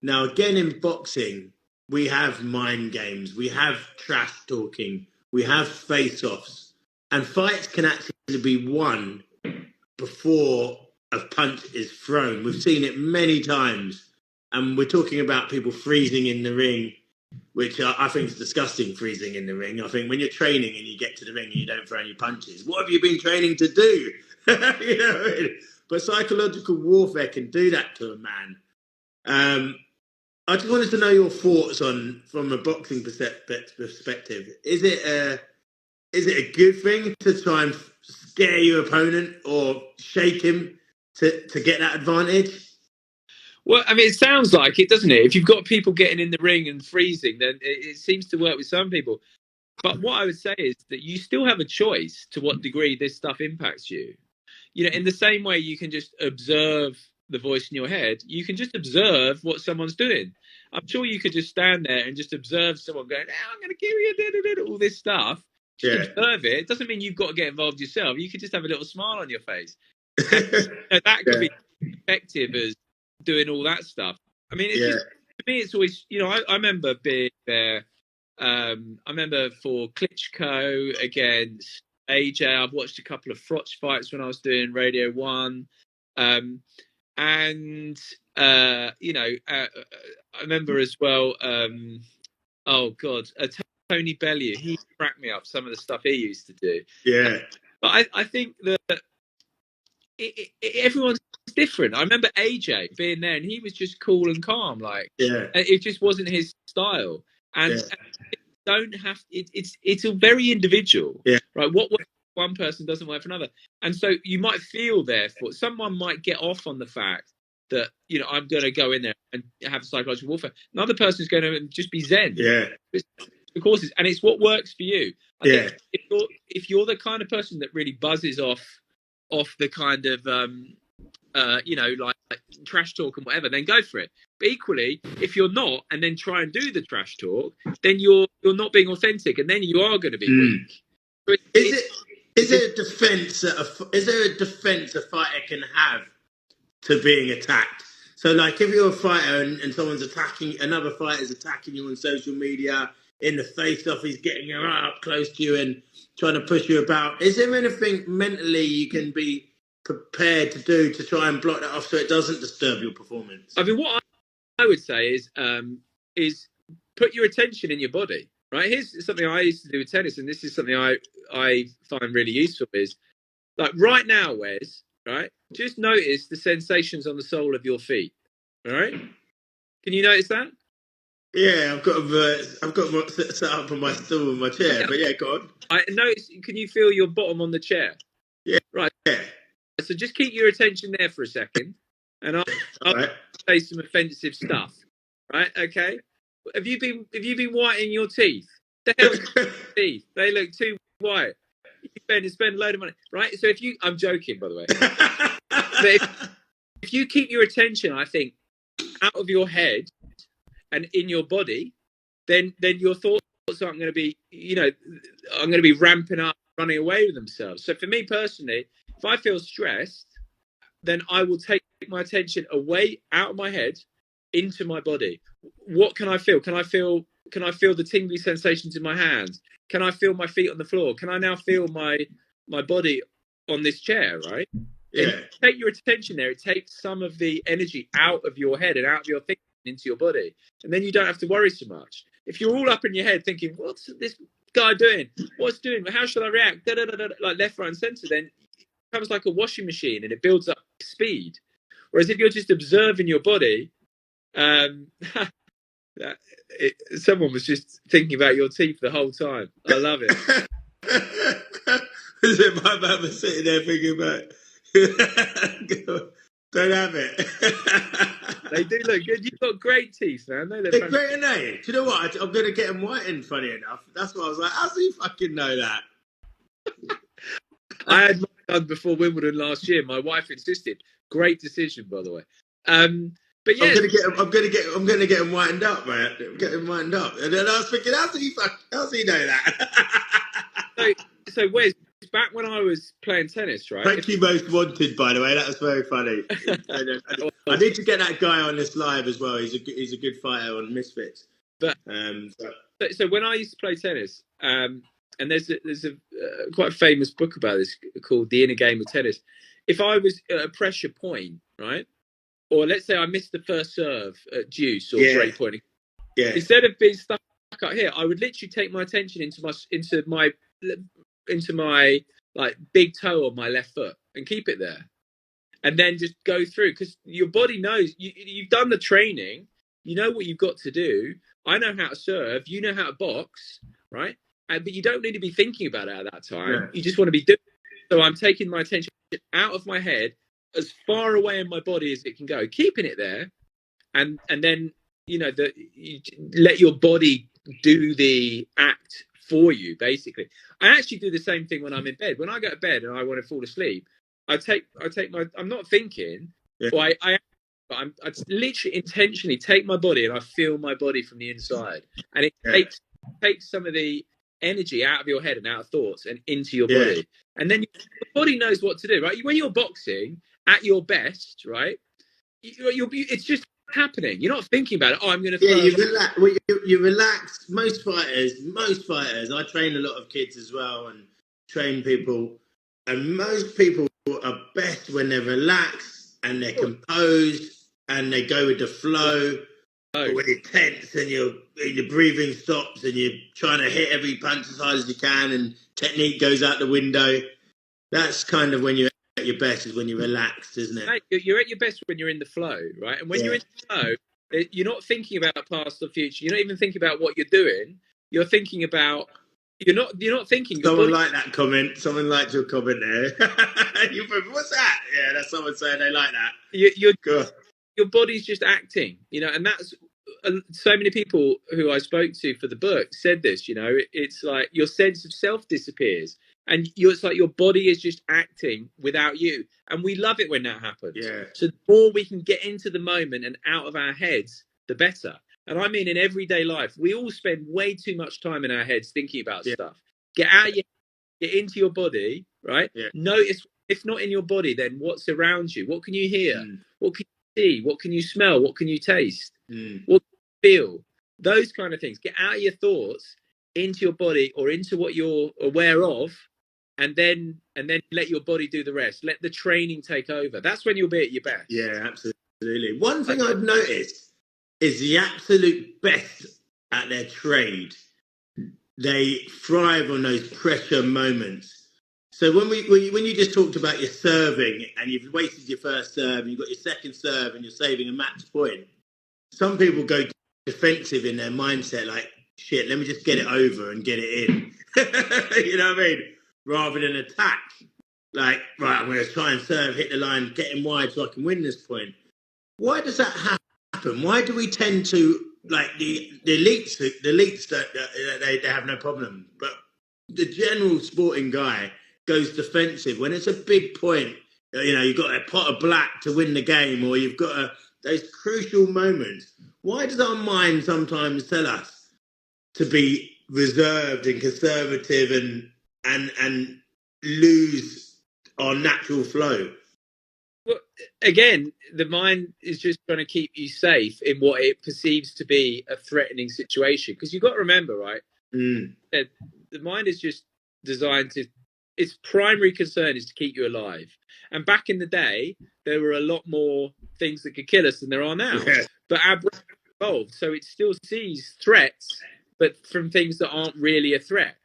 A: Now, again, in boxing, we have mind games, we have trash talking, we have face-offs, and fights can actually be won before a punch is thrown. We've seen it many times, and we're talking about people freezing in the ring, which I think is disgusting, freezing in the ring. I think when you're training and you get to the ring and you don't throw any punches, what have you been training to do? You know, but psychological warfare can do that to a man. I just wanted to know your thoughts on, from a boxing perspective. Is it a good thing to try and scare your opponent or shake him to get that advantage?
B: Well, I mean, it sounds like it, doesn't it? If you've got people getting in the ring and freezing, then it seems to work with some people. But what I would say is that you still have a choice to what degree this stuff impacts you. You know, in the same way you can just observe the voice in your head, you can just observe what someone's doing. I'm sure you could just stand there and just observe someone going, I'm going to give you all this stuff. Just observe it. It doesn't mean you've got to get involved yourself. You could just have a little smile on your face. And that could be effective as doing all that stuff. I mean, it's just, to me, it's always, you know, I remember being there. I remember for Klitschko against AJ, I've watched a couple of Frotch fights when I was doing Radio 1. And you know, I remember as well, Tony Bellew, he cracked me up, some of the stuff he used to do. But I think that everyone's different. I remember AJ being there, and he was just cool and calm. Like, it just wasn't his style. And don't have it's a very individual, right? What works for one person doesn't work for another, and so you might feel therefore someone might get off on the fact that, you know, I'm going to go in there and have psychological warfare. Another person's going to just be zen. The courses, and it's what works for you. I think if you're the kind of person that really buzzes off the kind of you know, like trash talk and whatever, then go for it. But equally, if you're not, and then try and do the trash talk, then you're not being authentic, and then you are going to be weak. So
A: is there a defense a fighter can have to being attacked? So, like, if you're a fighter and someone's attacking, another fighter's attacking you on social media, in the face-off, he's getting you right up close to you and trying to push you about. Is there anything mentally you can be prepared to do to try and block that off so it doesn't disturb your performance?
B: I mean, what I would say is put your attention in your body. Right, here's something I used to do with tennis, and this is something I find really useful. Is like right now, Wes. Right, just notice the sensations on the sole of your feet. All right, can you notice that?
A: Yeah, I've got them set up on my stool in my chair, but yeah, go on.
B: I notice. Can you feel your bottom on the chair?
A: Yeah.
B: Right. Yeah. So just keep your attention there for a second, and I'll say some offensive stuff. Right? Okay. Have you been whitening your teeth? The hell's teeth? They look too white. You spend a load of money, right? So I'm joking, by the way. But if you keep your attention, I think, out of your head and in your body, then your thoughts aren't going to be, you know, I'm going to be ramping up, running away with themselves. So for me personally, if I feel stressed, then I will take my attention away out of my head into my body. What can I feel? Can I feel the tingly sensations in my hands? Can I feel my feet on the floor? Can I now feel my body on this chair, right? Yeah. And take your attention there. It takes some of the energy out of your head and out of your thinking into your body. And then you don't have to worry so much. If you're all up in your head thinking, what's this guy doing? What's doing? How should I react? Like left, right, and center, then it becomes like a washing machine and it builds up speed. Whereas if you're just observing your body, someone was just thinking about your teeth the whole time. I love it.
A: Is it my man was sitting there thinking about don't have it.
B: They do look good. You've got great teeth, man.
A: They're great, aren't they? Do you know what? I'm going to get them whitened, funny enough. That's why I was like, how do you fucking know that?
B: I had mine done before Wimbledon last year. My wife insisted. Great decision, by the way. But yeah,
A: I'm gonna get them whitened up, man. Get them whitened up, and then I was thinking, how do you know
B: that? So Wes, back when I was playing tennis, right?
A: Thank you, Most Wanted, by the way. That was very funny. I need to get that guy on this live as well. He's a good fighter on Misfits.
B: But so when I used to play tennis, and there's a quite a famous book about this called The Inner Game of Tennis. If I was at a pressure point, right? Or let's say I missed the first serve at deuce or break point. Yeah. Instead of being stuck up here, I would literally take my attention into my like big toe on my left foot and keep it there, and then just go through, because your body knows you've done the training. You know what you've got to do. I know how to serve. You know how to box, right? But you don't need to be thinking about it at that time. Yeah. You just want to be doing it. So I'm taking my attention out of my head, as far away in my body as it can go, keeping it there, and then you let your body do the act for you. Basically, I actually do the same thing when I'm in bed. When I go to bed and I want to fall asleep, I take my. I'm not thinking, but I literally intentionally take my body and I feel my body from the inside, and it takes some of the energy out of your head and out of thoughts and into your body, and then the body knows what to do. Right, when you're boxing at your best, right? It's just happening. You're not thinking about it. Oh, I'm going to.
A: Yeah, you relax. Most fighters. I train a lot of kids as well, and train people. And most people are best when they're relaxed and they're composed and they go with the flow. But when you're tense and your breathing stops and you're trying to hit every punch as hard as you can, and technique goes out the window. That's kind of when you're at your best, is when you're relaxed, isn't it?
B: Mate, you're at your best when you're in the flow, right? And when you're in the flow, you're not thinking about past or future. You're not even thinking about what you're doing. You're thinking about you're not thinking.
A: Someone liked that comment. Someone liked your comment there. What's that? Yeah, that's someone saying they like that.
B: Your body's just acting, and that's so many people who I spoke to for the book said this. It's like your sense of self disappears, and it's like your body is just acting without you. And we love it when that happens.
A: Yeah.
B: So the more we can get into the moment and out of our heads, the better. And I mean, in everyday life, we all spend way too much time in our heads thinking about stuff. Get out of your get into your body, right?
A: Yeah.
B: Notice, if not in your body, then what's around you. What can you hear? What can you see? What can you smell? What can you taste? What can you feel? Those kind of things. Get out of your thoughts into your body or into what you're aware of, and then let your body do the rest. Let the training take over. That's when you'll be at your best.
A: Yeah, absolutely. One thing I've noticed is the absolute best at their trade, they thrive on those pressure moments. So when you just talked about your serving and you've wasted your first serve and you've got your second serve and you're saving a match point, some people go defensive in their mindset, like, shit, let me just get it over and get it in. You know what I mean? Rather than attack. Like, right, I'm going to try and serve, hit the line, get him wide so I can win this point. Why does that happen? Why do we tend to, like, the elites they have no problem, but the general sporting guy goes defensive when it's a big point? You've got a pot of black to win the game, or you've got those crucial moments. Why does our mind sometimes tell us to be reserved and conservative and lose our natural flow?
B: Well, again, the mind is just trying to keep you safe in what it perceives to be a threatening situation. Because you've got to remember, right? The mind is just designed to, its primary concern is to keep you alive. And back in the day, there were a lot more things that could kill us than there are now. Yeah. But our brain evolved, so it still sees threats, but from things that aren't really a threat,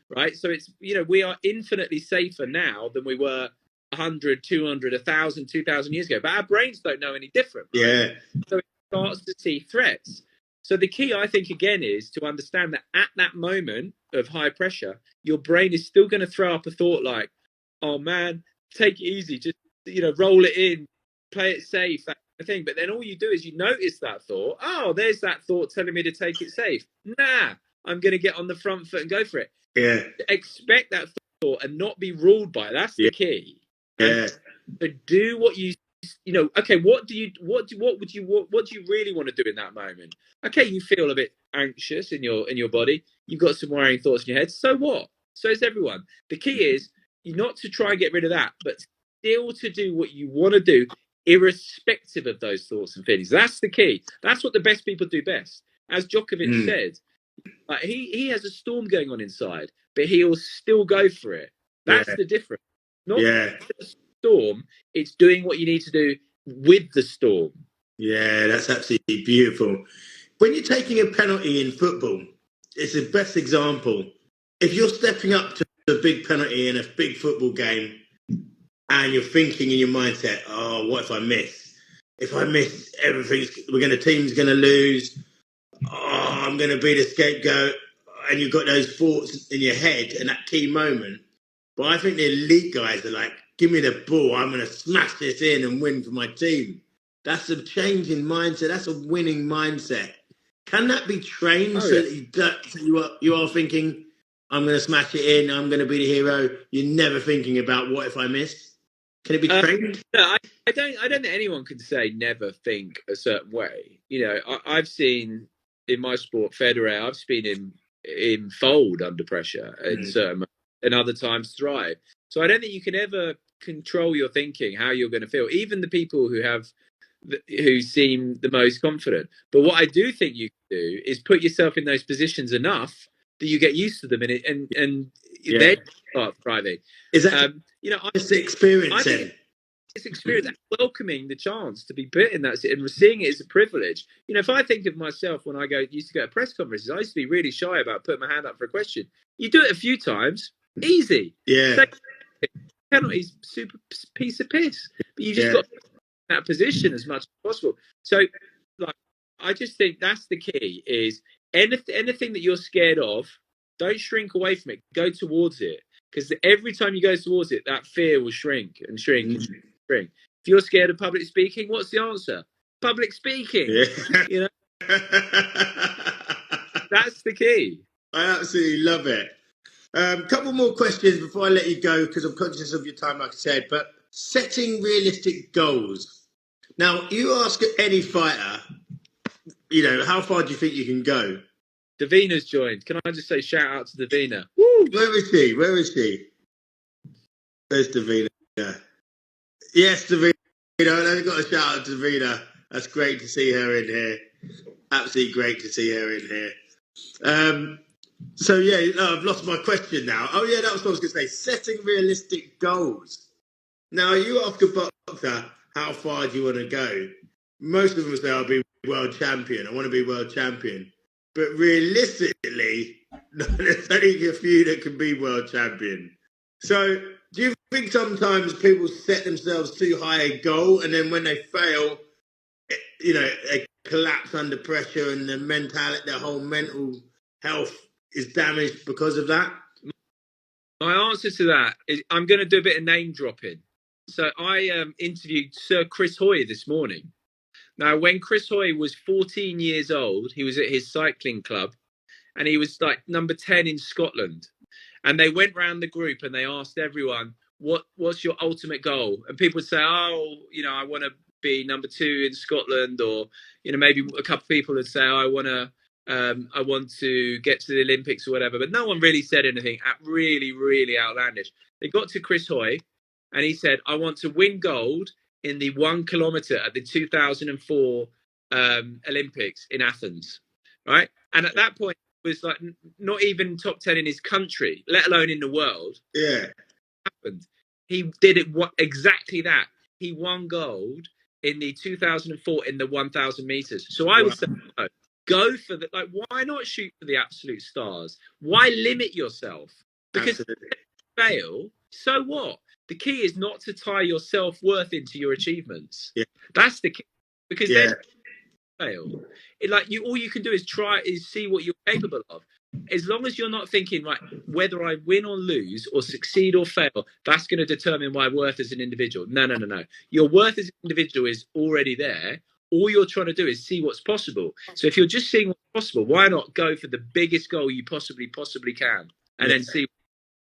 B: right? So it's, we are infinitely safer now than we were 100, 200, 1,000, 2,000 years ago. But our brains don't know any different. Right?
A: Yeah.
B: So it starts to see threats. So the key, I think, again, is to understand that at that moment of high pressure, your brain is still going to throw up a thought like, oh, man, take it easy. Just, roll it in, play it safe, that kind of thing. But then all you do is you notice that thought. Oh, there's that thought telling me to take it safe. Nah, I'm going to get on the front foot and go for it.
A: Yeah.
B: Expect that thought and not be ruled by it. That's the key.
A: Yeah.
B: But do what okay, what do you really want to do in that moment? Okay, you feel a bit anxious in your body. You've got some worrying thoughts in your head. So what? So is everyone. The key is not to try and get rid of that, but still to do what you want to do, irrespective of those thoughts and feelings. That's the key. That's what the best people do best. As Djokovic said, he has a storm going on inside, but he'll still go for it. That's the difference. Not the storm, it's doing what you need to do with the storm.
A: Yeah, that's absolutely beautiful. When you're taking a penalty in football, it's the best example. If you're stepping up to a big penalty in a big football game and you're thinking in your mindset, oh, what if I miss? If I miss, team's going to lose. Oh, I'm going to be the scapegoat. And you've got those thoughts in your head in that key moment. But I think the elite guys are like, give me the ball. I'm going to smash this in and win for my team. That's a change in mindset. That's a winning mindset. Can that be trained so that you are thinking, I'm going to smash it in, I'm going to be the hero? You're never thinking about what if I miss? Can it be trained?
B: No, I don't think anyone can say never think a certain way. I've seen in my sport, Federer, I've seen him fold under pressure in certain, and other times thrive. So I don't think you can ever control your thinking, how you're going to feel. Even the people who seem the most confident. But what I do think you can do is put yourself in those positions enough that you get used to them, and then start thriving.
A: Is that just experience?
B: It's experience, welcoming the chance to be put in that, and seeing it as a privilege. If I think of myself when I used to go to press conferences, I used to be really shy about putting my hand up for a question. You do it a few times, easy.
A: Yeah.
B: penalty's super piece of piss. But you just got to be in that position as much as possible. So, like, I just think that's the key: is anything that you're scared of, don't shrink away from it. Go towards it, because every time you go towards it, that fear will shrink and shrink and shrink. If you're scared of public speaking, what's the answer? Public speaking.
A: Yeah.
B: You know, that's the key.
A: I absolutely love it. Couple more questions before I let you go, because I'm conscious of your time, like I said. But setting realistic goals. Now, you ask any fighter, you know, how far do you think you can go?
B: Davina's joined. Can I just say shout out to Davina?
A: Woo! Where is she? Where is she? There's Davina. Yes, Davina. I've got a shout out to Davina. That's great to see her in here. Absolutely great to see her in here. So yeah, I've lost my question now. Oh yeah, that was what I was going to say. Setting realistic goals. Now, you ask a boxer, how far do you want to go? Most of them will say, I'll be world champion. I want to be world champion. But realistically, there's only a few that can be world champion. So do you think sometimes people set themselves too high a goal, and then when they fail, you know, they collapse under pressure, and their whole mental health is damaged because of that?
B: My answer to that is I'm going to do a bit of name dropping. So I interviewed Sir Chris Hoy this morning. Now, when Chris Hoy was 14 years old, he was at his cycling club, and he was like number 10 in Scotland. And they went round the group and they asked everyone, what's your ultimate goal? And people would say, oh, you know, I want to be number 2 in Scotland, or, you know, maybe a couple of people would say, oh, I want to get to the Olympics or whatever. But no one really said anything really, really outlandish. They got to Chris Hoy and he said, I want to win gold in the 1 kilometer at the 2004 Olympics in Athens. Right. And at that point, it was like not even top 10 in his country, let alone in the world.
A: Yeah.
B: Happened. He did it exactly that. He won gold in the 2004 in the 1,000 meters. So I would say, no, go for the, like, why not shoot for the absolute stars? Why limit yourself? Because if you fail, so what? The key is not to tie your self-worth into your achievements. Yeah. That's the key. Because then you fail. All you can do is see what you're capable of. As long as you're not thinking, right, whether I win or lose or succeed or fail, that's going to determine my worth as an individual. No. Your worth as an individual is already there. All you're trying to do is see what's possible. So if you're just seeing what's possible, why not go for the biggest goal you possibly can, and then see.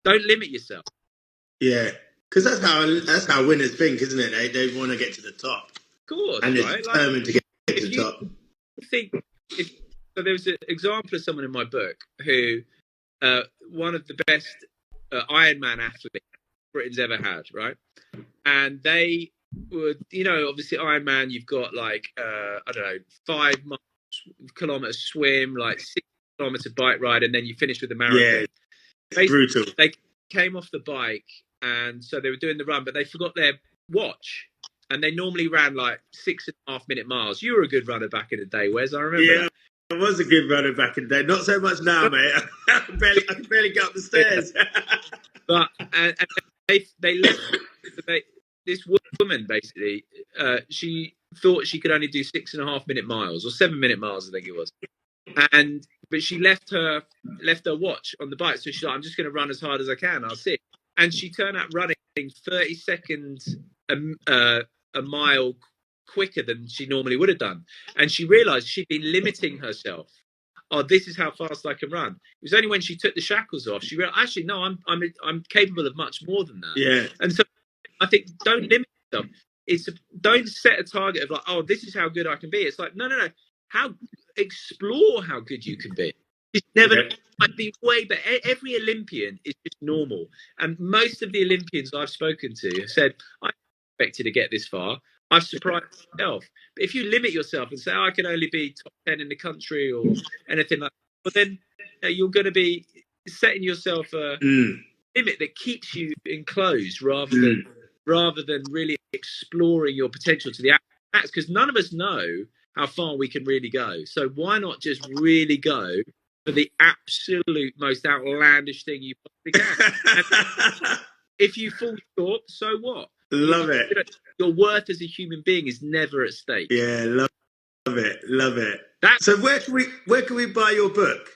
B: Don't limit yourself.
A: Yeah, because that's how winners think, isn't it? They want to get to the top.
B: Of course,
A: and they're determined to get to the top.
B: So there was an example of someone in my book who, one of the best Ironman athletes Britain's ever had, right? And they would, you know, obviously Ironman, you've got like, I don't know, 5 kilometer swim, like 6 kilometer bike ride, and then you finish with the marathon. Yeah,
A: it's brutal.
B: They came off the bike, and so they were doing the run, but they forgot their watch. And they normally ran like 6.5 minute miles. You were a good runner back in the day, Wes. I remember that.
A: I was a good runner back in the day. Not so much now, mate. I can barely get up the stairs.
B: But and they left. This woman basically, she thought she could only do 6.5 minute miles or 7 minute miles, I think it was. But she left her watch on the bike, so she's like, I'm just going to run as hard as I can. I'll see. And she turned out running 30 seconds a mile quicker than she normally would have done. And she realized she'd been limiting herself. Oh, this is how fast I can run. It was only when she took the shackles off, she realized, actually, no, I'm capable of much more than that.
A: Yeah.
B: And so I think don't limit yourself. Don't set a target of like, oh, this is how good I can be. It's like, no. Explore how good you can be. It's never might be way better. Every Olympian is just normal. And most of the Olympians I've spoken to have said, I expected to get this far. I've surprised myself. But if you limit yourself and say, I can only be top 10 in the country or anything like that, but then you're going to be setting yourself a limit that keeps you enclosed rather than really exploring your potential to the max. Because none of us know how far we can really go. So why not just really go for the absolute most outlandish thing you possibly can? if you fall short, so what?
A: Love it.
B: Your worth as a human being is never at stake.
A: Yeah, love it. Love it.
B: That.
A: So where can we buy your book?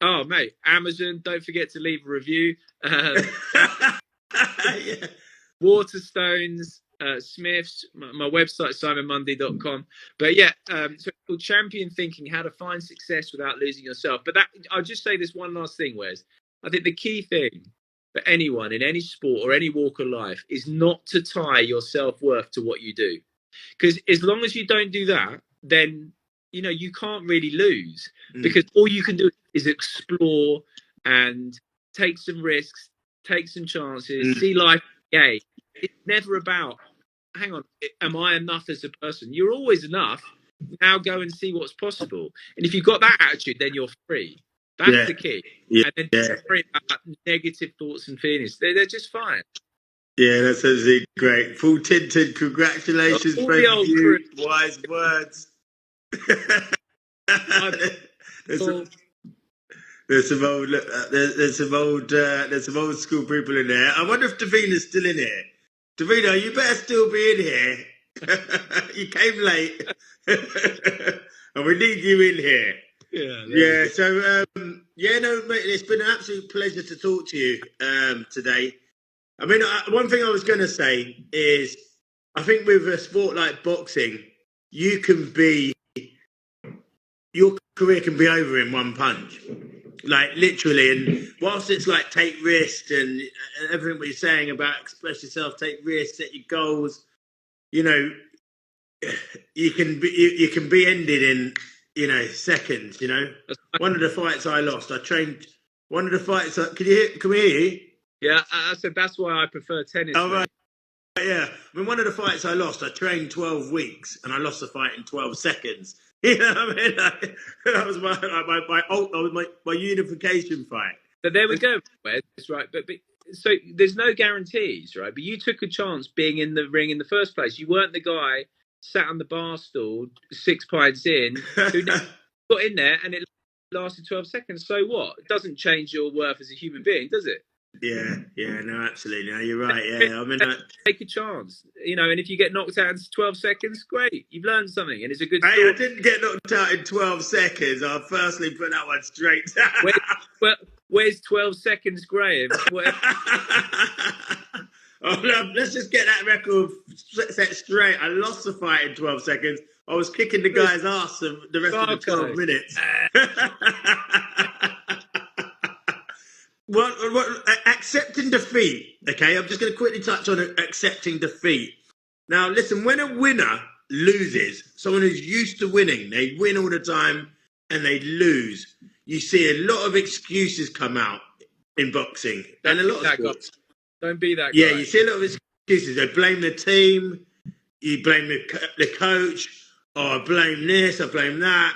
B: Oh, mate, Amazon. Don't forget to leave a review.
A: Yeah.
B: Waterstones, Smiths, my website, simonmundie.com. But yeah, so it's called Champion Thinking, How to Find Success Without Losing Yourself. But that, I'll just say this one last thing, Wes. I think the key thing for anyone in any sport or any walk of life is not to tie your self-worth to what you do. Because as long as you don't do that, then, you know, you can't really lose, because all you can do is explore and take some risks, take some chances, see life game. It's never about, hang on, am I enough as a person? You're always enough. Now go and see what's possible. And if you've got that attitude, then you're free. That's the key.
A: Yeah.
B: And then don't worry about negative thoughts and feelings. They're just fine.
A: Yeah, that's absolutely great. Full tinted, congratulations,
B: All
A: thank
B: the old
A: you.
B: crew.
A: Wise words. There's some old school people in there. I wonder if Davina's still in here. Davina, you better still be in here. You came late, and we need you in here. Yeah. So no, mate, it's been an absolute pleasure to talk to you today. I mean, one thing I was going to say is, I think with a sport like boxing, your career can be over in one punch, like literally. And whilst it's like take risks and everything what you're saying about express yourself, take risks, set your goals, you know, you can be ended in, you know, seconds. You know, one of the fights I lost, I trained. One of the fights, can we hear you?
B: Yeah, I said that's why I prefer tennis.
A: Oh, right. Yeah, I mean, one of the fights I lost, I trained 12 weeks and I lost the fight in 12 seconds. You know what I mean? That was my unification fight.
B: But there we go, Wes, right? But so there's no guarantees, right? But you took a chance being in the ring in the first place. You weren't the guy sat on the bar stool 6 pints in who got in there and it lasted 12 seconds. So what? It doesn't change your worth as a human being, does it?
A: Yeah, no, absolutely. No, you're right. Yeah, I mean,
B: take a chance, you know. And if you get knocked out in 12 seconds, great, you've learned something, and it's a good story.
A: Hey, I didn't get knocked out in 12 seconds. I'll firstly put that one straight.
B: Where's 12 seconds, Graham?
A: Let's just get that record set straight. I lost the fight in 12 seconds. I was kicking the guy's ass the rest of the 12 minutes. Accepting defeat. Okay, I'm just going to quickly touch on accepting defeat. Now, listen, when a winner loses, someone who's used to winning, they win all the time and they lose, you see a lot of excuses come out in boxing and a lot of sports.
B: Don't be that guy.
A: Yeah, you see a lot of excuses. They blame the team, you blame the coach, I blame this, I blame that.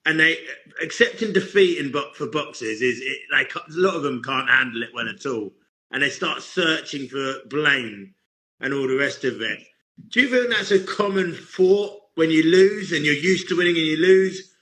A: And they accepting defeat for boxers is like a lot of them can't handle it well at all, and they start searching for blame and all the rest of it. Do you think that's a common thought when you lose and you're used to winning and you lose,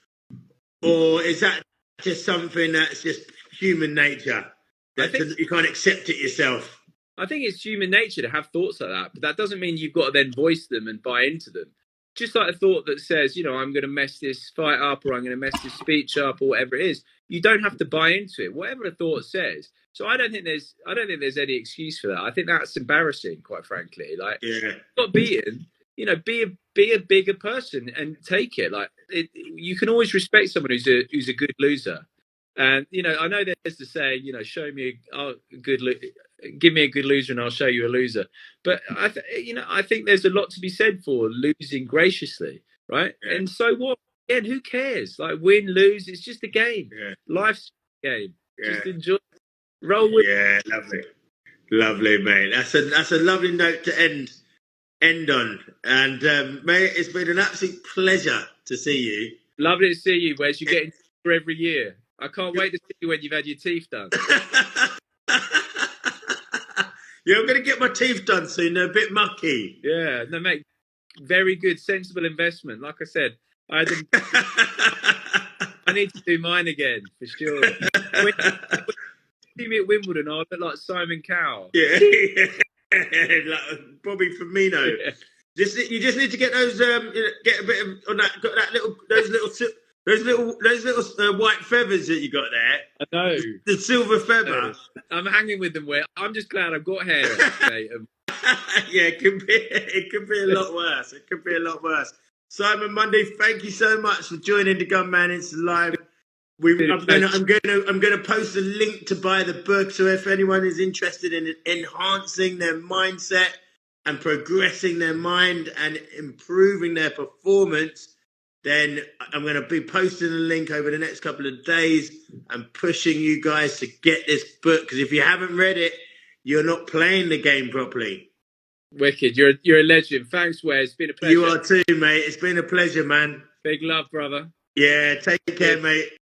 A: or is that just something that's just human nature? You can't accept it yourself.
B: I think it's human nature to have thoughts like that, but that doesn't mean you've got to then voice them and buy into them. Just like a thought that says, you know, I'm going to mess this fight up, or I'm going to mess this speech up, or whatever it is. You don't have to buy into it. Whatever a thought says. So I don't think there's any excuse for that. I think that's embarrassing, quite frankly. Like, not beaten, you know, be a bigger person and take it. Like, you can always respect someone who's a good loser. And you know, I know there's the saying, you know, give me a good loser and I'll show you a loser. But I think there's a lot to be said for losing graciously, right? Yeah. And so what? And who cares? Like, win, lose, it's just a game. Yeah. Life's a game. Yeah. Just enjoy. Roll with.
A: Yeah, lovely, mate. That's a lovely note to end on. And mate, it's been an absolute pleasure to see you.
B: Lovely to see you, Wes. You're getting for every year. I can't wait to see you when you've had your teeth done.
A: Yeah, I'm going to get my teeth done soon. They're a bit mucky.
B: Yeah, no, mate. Very good, sensible investment. Like I said, I need to do mine again for sure. see me at Wimbledon, I look like Simon Cowell.
A: Yeah, like Bobby Firmino.
B: Yeah.
A: You just need to get those get a bit of on that, got that little those little white feathers that you got there.
B: I know.
A: The silver feather.
B: I'm hanging with them. I'm just glad I've got hair, mate.
A: Yeah, it could be a lot worse. It could be a lot worse. Simon Mundie, thank you so much for joining the Gunman Insta Live. I'm gonna post a link to buy the book. So if anyone is interested in enhancing their mindset and progressing their mind and improving their performance, then I'm going to be posting a link over the next couple of days and pushing you guys to get this book, because if you haven't read it, you're not playing the game properly.
B: Wicked. You're a legend. Thanks, Wes. It's been a pleasure.
A: You are too, mate. It's been a pleasure, man.
B: Big love, brother.
A: Yeah, take care, mate.